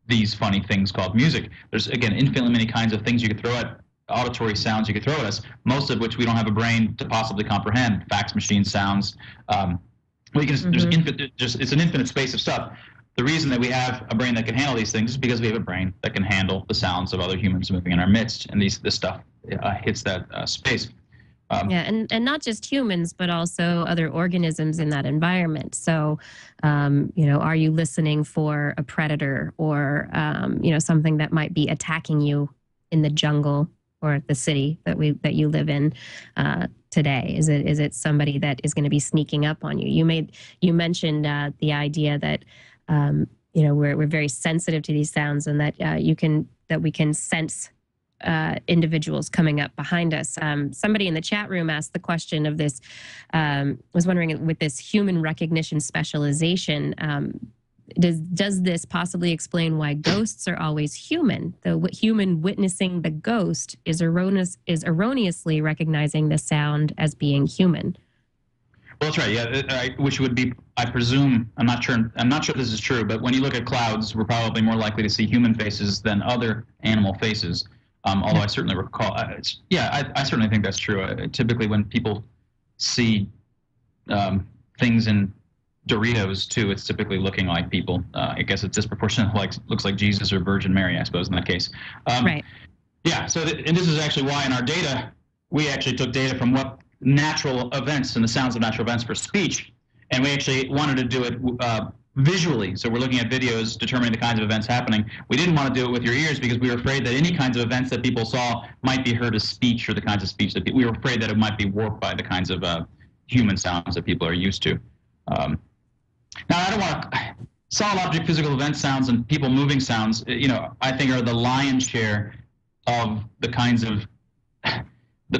these funny things called music. There's, again, infinitely many kinds of things you could throw at auditory sounds you could throw at us, most of which we don't have a brain to possibly comprehend. Fax machine sounds. It's an infinite space of stuff. The reason that we have a brain that can handle these things is because we have a brain that can handle the sounds of other humans moving in our midst, and this stuff hits that space. And not just humans, but also other organisms in that environment. So, are you listening for a predator or, something that might be attacking you in the jungle or the city that you live in today? Is it somebody that is going to be sneaking up on you? You mentioned the idea that we're very sensitive to these sounds, and that we can sense individuals coming up behind us. Somebody in the chat room asked the question of this. Was wondering, with this human recognition specialization, does this possibly explain why ghosts are always human? The human witnessing the ghost is erroneously recognizing the sound as being human. Well, that's right. Yeah, which would be, I presume, I'm not sure this is true, but when you look at clouds, we're probably more likely to see human faces than other animal faces. Although I certainly recall, I certainly think that's true. Typically, when people see things in Doritos too, it's typically looking like people. I guess it's disproportionate, looks like Jesus or Virgin Mary, I suppose, in that case. Right. Yeah. So, and this is actually why in our data we actually took data from what natural events and the sounds of natural events for speech, and we actually wanted to do it visually. So we're looking at videos, determining the kinds of events happening. We didn't want to do it with your ears because we were afraid that any kinds of events that people saw might be heard as speech, or the kinds of speech that we were afraid that it might be warped by the kinds of human sounds that people are used to. Now, I don't want to. Solid object physical event sounds and people moving sounds, I think are the lion's share of the kinds of.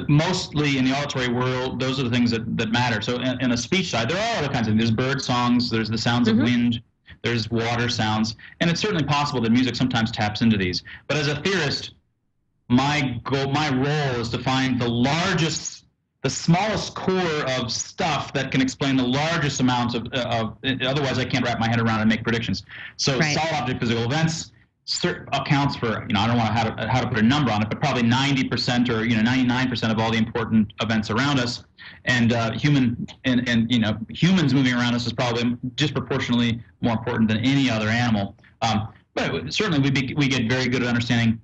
Mostly in the auditory world, those are the things that matter. So in a speech side, there are other kinds of things. There's bird songs, there's the sounds of wind, there's water sounds, and it's certainly possible that music sometimes taps into these. But as a theorist, my role is to find the smallest core of stuff that can explain the largest amount of otherwise I can't wrap my head around and make predictions. So solid object physical events accounts for, I don't know how to put a number on it, but probably 90% or 99% of all the important events around us, and humans moving around us is probably disproportionately more important than any other animal. But certainly we get very good at understanding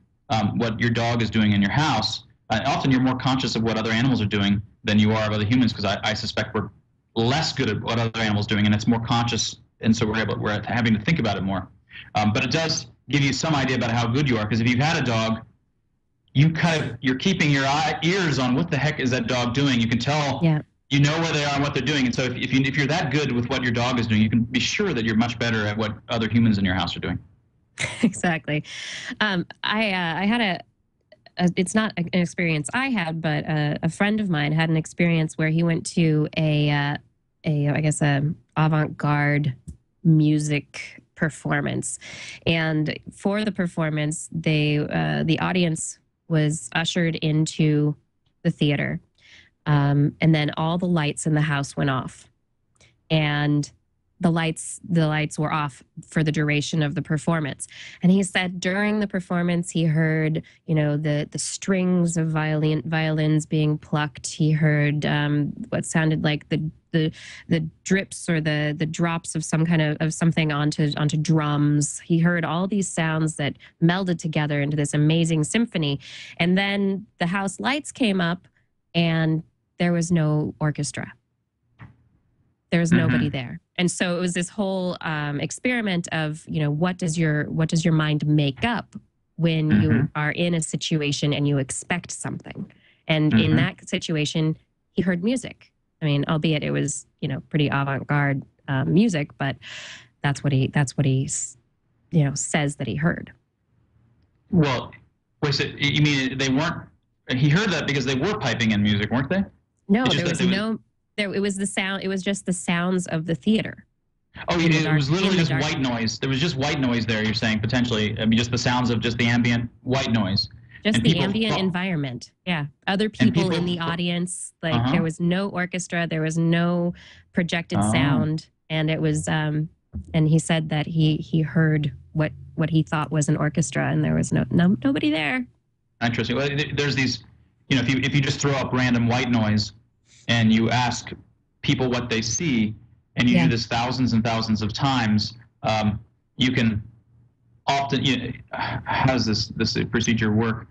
what your dog is doing in your house. Often you're more conscious of what other animals are doing than you are of other humans, because I suspect we're less good at what other animals are doing, and it's more conscious, and so we're having to think about it more. But it does give you some idea about how good you are, because if you've had a dog, you're keeping your ears on what the heck is that dog doing. You can tell, you know where they are and what they're doing, and so if you're that good with what your dog is doing, you can be sure that you're much better at what other humans in your house are doing. Exactly. I had it's not an experience I had, but a friend of mine had an experience where he went to a avant-garde music performance, and for the performance, the audience was ushered into the theater, and then all the lights in the house went off, and the lights were off for the duration of the performance. And he said during the performance he heard, the strings of violins being plucked. He heard what sounded like the drips or the drops of some kind of something onto drums. He heard all these sounds that melded together into this amazing symphony. And then the house lights came up and there was no orchestra. There was nobody there. And so it was this whole experiment of, what does your mind make up when you are in a situation and you expect something? And in that situation, he heard music. I mean, albeit it was, pretty avant-garde music, but that's what he says that he heard. Well, wait, so you mean he heard that because they were piping in music, weren't they? No, it was the sound. It was just the sounds of the theater. Oh, it was literally just white noise. There was just white noise there, you're saying, potentially. I mean, just the sounds of just the ambient white noise. Just the ambient environment. Yeah. Other people in the audience. Like there was no orchestra. There was no projected sound. And it was, and he said that he heard what he thought was an orchestra, and there was nobody there. Interesting. Well, there's these, if you just throw up random white noise and you ask people what they see, and you do this thousands and thousands of times, you can often, how does this procedure work?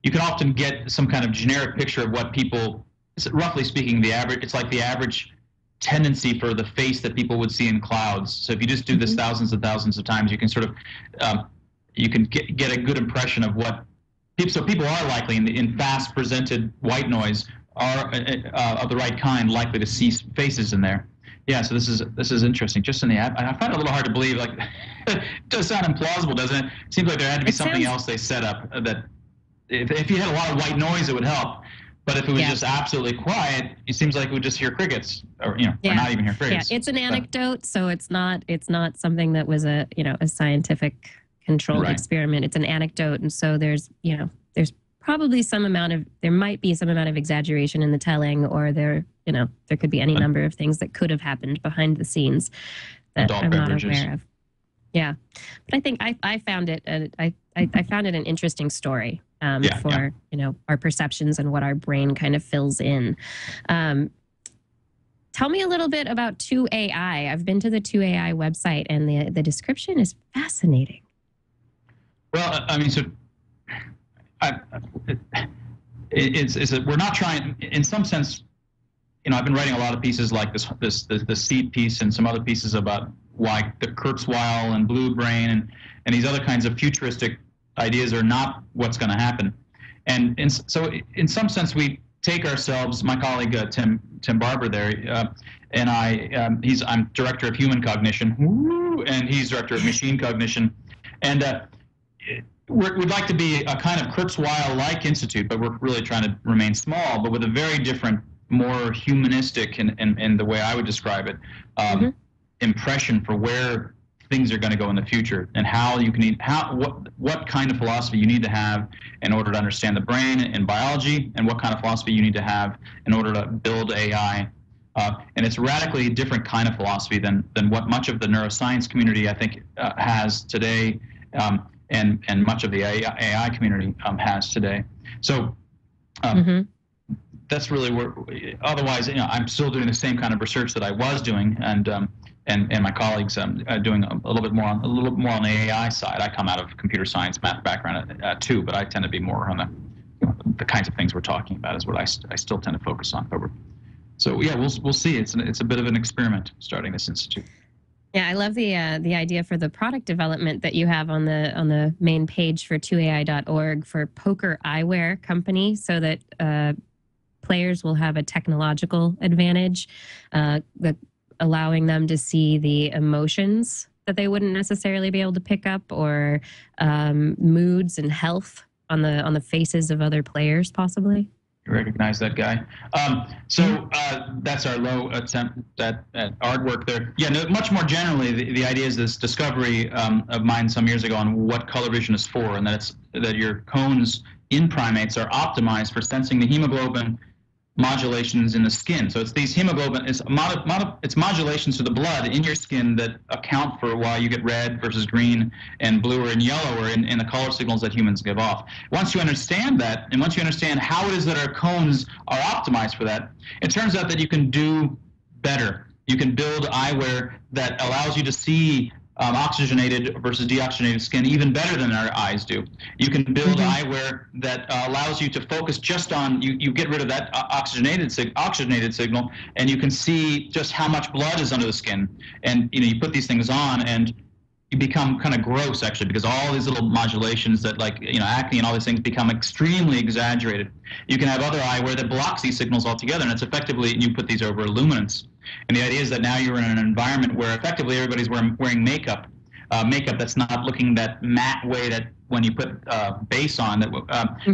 You can often get some kind of generic picture of what people, roughly speaking, it's like the average tendency for the face that people would see in clouds. So if you just do this thousands and thousands of times, you can sort of, you can get a good impression of what people are likely in fast presented white noise are of the right kind, likely to see faces in there. Yeah, so this is interesting. Just in the app, I find it a little hard to believe. Like, it does sound implausible, doesn't it? It seems like there had to be something else they set up that if you had a lot of white noise, it would help. But if it was just absolutely quiet, it seems like we would just hear crickets, or or not even hear crickets. Yeah, it's an anecdote, so it's not something that was a scientific controlled experiment. It's an anecdote, and so there's probably there might be some amount of exaggeration in the telling, or there could be any number of things that could have happened behind the scenes that Adult I'm beverages. not aware of. Yeah, but I think I found it I found it an interesting story for our perceptions and what our brain kind of fills in. Tell me a little bit about 2AI. I've been to the 2AI website, and the description is fascinating. Well, I mean, so we're not trying, in some sense, I've been writing a lot of pieces like the seed piece and some other pieces about why the Kurzweil and blue brain and these other kinds of futuristic ideas are not what's going to happen. And so in some sense, we take ourselves, my colleague Tim Barber there, and I'm director of human cognition, and he's director of machine cognition, and we'd like to be a kind of Kurzweil-like institute, but we're really trying to remain small, but with a very different, more humanistic, in the way I would describe it, impression for where things are going to go in the future, and what kind of philosophy you need to have in order to understand the brain and biology, and what kind of philosophy you need to have in order to build AI. And it's a radically different kind of philosophy than what much of the neuroscience community, I think, has today, and much of the AI community has today. So that's really where. Otherwise, I'm still doing the same kind of research that I was doing, and my colleagues doing a little more on the AI side. I come out of computer science, math background too, but I tend to be more on the kinds of things we're talking about is what I still tend to focus on. But we'll see. It's a bit of an experiment starting this institute. Yeah, I love the idea for the product development that you have on the main page for 2ai.org for Poker Eyewear Company, so that players will have a technological advantage, allowing them to see the emotions that they wouldn't necessarily be able to pick up, or moods and health on the faces of other players, possibly. You recognize that guy. So that's our low attempt at artwork there. Yeah, no, much more generally, the idea is this discovery of mine some years ago on what color vision is for, and that your cones in primates are optimized for sensing the hemoglobin modulations in the skin. So it's these hemoglobin, it's modulations to the blood in your skin that account for why you get red versus green and blue and yellow, or in the color signals that humans give off. Once you understand that, and once you understand how it is that our cones are optimized for that, it turns out that you can do better. You can build eyewear that allows you to see oxygenated versus deoxygenated skin even better than our eyes do. You can build eyewear that allows you to focus just on, you get rid of that oxygenated signal, and you can see just how much blood is under the skin. And you put these things on, and you become kind of gross, actually, because all these little modulations that, like, acne and all these things become extremely exaggerated. You can have other eyewear that blocks these signals altogether, and it's effectively, you put these over luminance. And the idea is that now you're in an environment where effectively everybody's wearing makeup that's not looking that matte way that when you put base on,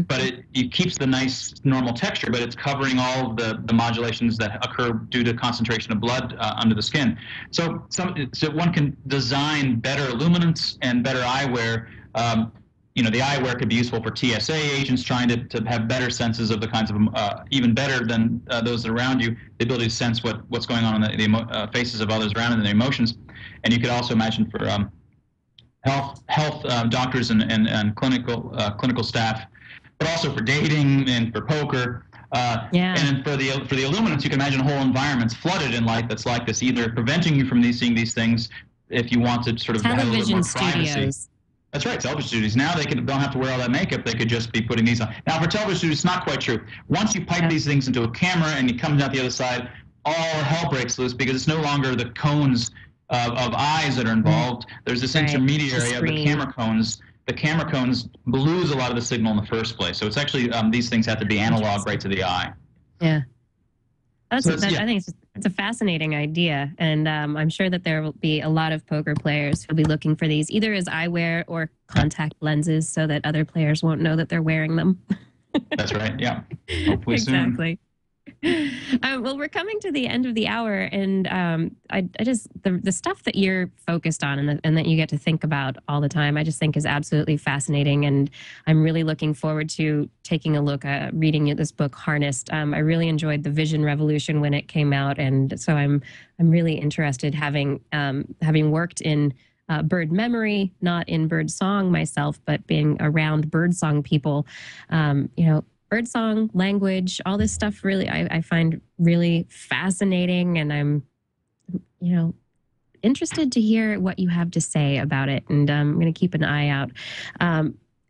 but it keeps the nice normal texture, but it's covering all of the modulations that occur due to concentration of blood under the skin. So one can design better luminance and better eyewear. The eyewear could be useful for TSA agents trying to have better senses of the kinds of, even better than those around you, the ability to sense what's going on in the faces of others around and their emotions. And you could also imagine for health doctors and clinical staff, but also for dating and for poker. And for the illuminance, you can imagine whole environments flooded in light that's like this, either preventing you from seeing these things if you want to sort of have a little more privacy. Studios. That's right, television studios. Now they don't have to wear all that makeup. They could just be putting these on. Now, for television studios, it's not quite true. Once you pipe these things into a camera and it comes out the other side, all hell breaks loose, because it's no longer the cones of eyes that are involved. There's this intermediary of the camera cones. The camera cones lose a lot of the signal in the first place. So it's actually, these things have to be analog right to the eye. Yeah. I think it's a fascinating idea, and I'm sure that there will be a lot of poker players who'll be looking for these either as eyewear or contact lenses, so that other players won't know that they're wearing them. That's right. Yeah. Hopefully exactly. Soon. Well, we're coming to the end of the hour, and I just the stuff that you're focused on and that you get to think about all the time, I just think is absolutely fascinating, and I'm really looking forward to taking a look at reading this book, Harnessed. I really enjoyed the Vision Revolution when it came out, and so I'm really interested, having worked in bird memory, not in bird song myself, but being around bird song people. Birdsong, language, all this stuff really I find really fascinating, and I'm, interested to hear what you have to say about it, and I'm going to keep an eye out.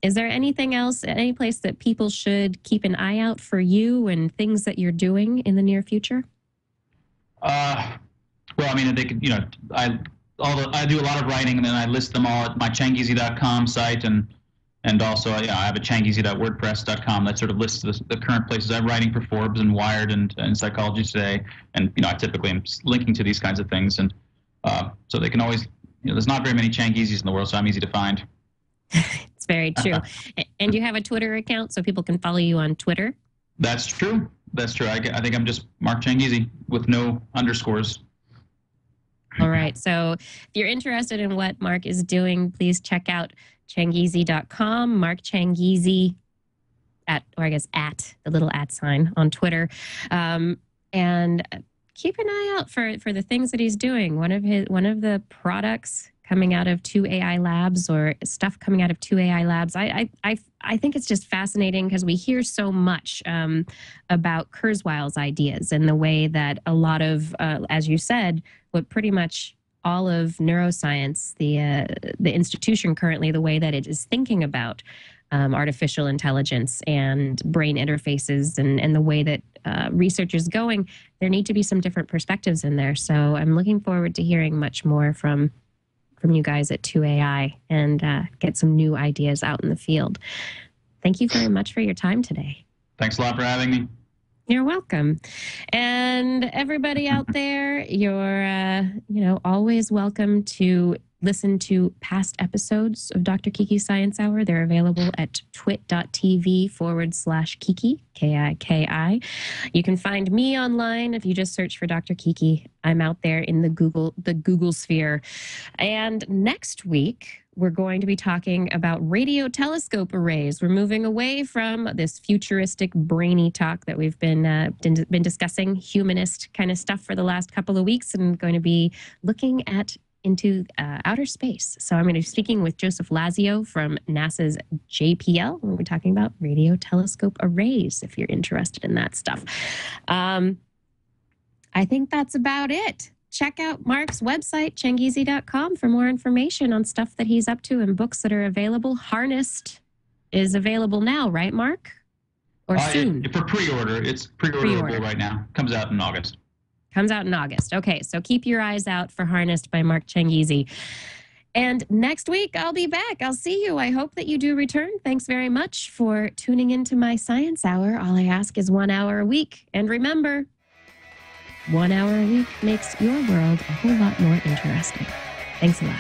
Is there anything else, any place that people should keep an eye out for you and things that you're doing in the near future? Well, I mean, they could, I do a lot of writing, and then I list them all at my Changizi.com site, and also, I have a changizi.wordpress.com that sort of lists the current places I'm writing for Forbes and Wired and Psychology Today. And, I typically am linking to these kinds of things. And so they can always, there's not very many Changizis in the world, so I'm easy to find. It's very true. And you have a Twitter account so people can follow you on Twitter? That's true. That's true. I think I'm just Mark Changizi with no underscores. All right. So if you're interested in what Mark is doing, please check out Changizi.com, Mark Changizi at the little @ sign on Twitter. And keep an eye out for the things that he's doing. One of the products coming out of 2AI Labs, or stuff coming out of 2AI Labs. I think it's just fascinating because we hear so much about Kurzweil's ideas and the way that a lot of, as you said, what pretty much all of neuroscience, the institution currently, the way that it is thinking about artificial intelligence and brain interfaces and the way that research is going, there need to be some different perspectives in there. So I'm looking forward to hearing much more from you guys at 2AI and get some new ideas out in the field. Thank you very much for your time today. Thanks a lot for having me. You're welcome. And everybody out there, you're, always welcome to listen to past episodes of Dr. Kiki Science Hour. They're available at twit.tv/Kiki, Kiki. You can find me online if you just search for Dr. Kiki. I'm out there in the Google sphere. And next week, we're going to be talking about radio telescope arrays. We're moving away from this futuristic, brainy talk that we've been discussing, humanist kind of stuff for the last couple of weeks, and going to be looking into outer space. So I'm going to be speaking with Joseph Lazio from NASA's JPL. We'll be talking about radio telescope arrays, if you're interested in that stuff. I think that's about it. Check out Mark's website, changizi.com, for more information on stuff that he's up to and books that are available. Harnessed is available now, right, Mark? Or soon? For pre-order. It's pre-orderable right now. Comes out in August. Comes out in August. Okay, so keep your eyes out for Harnessed by Mark Changizi. And next week, I'll be back. I'll see you. I hope that you do return. Thanks very much for tuning into my Science Hour. All I ask is 1 hour a week. And remember, 1 hour a week makes your world a whole lot more interesting. Thanks a lot.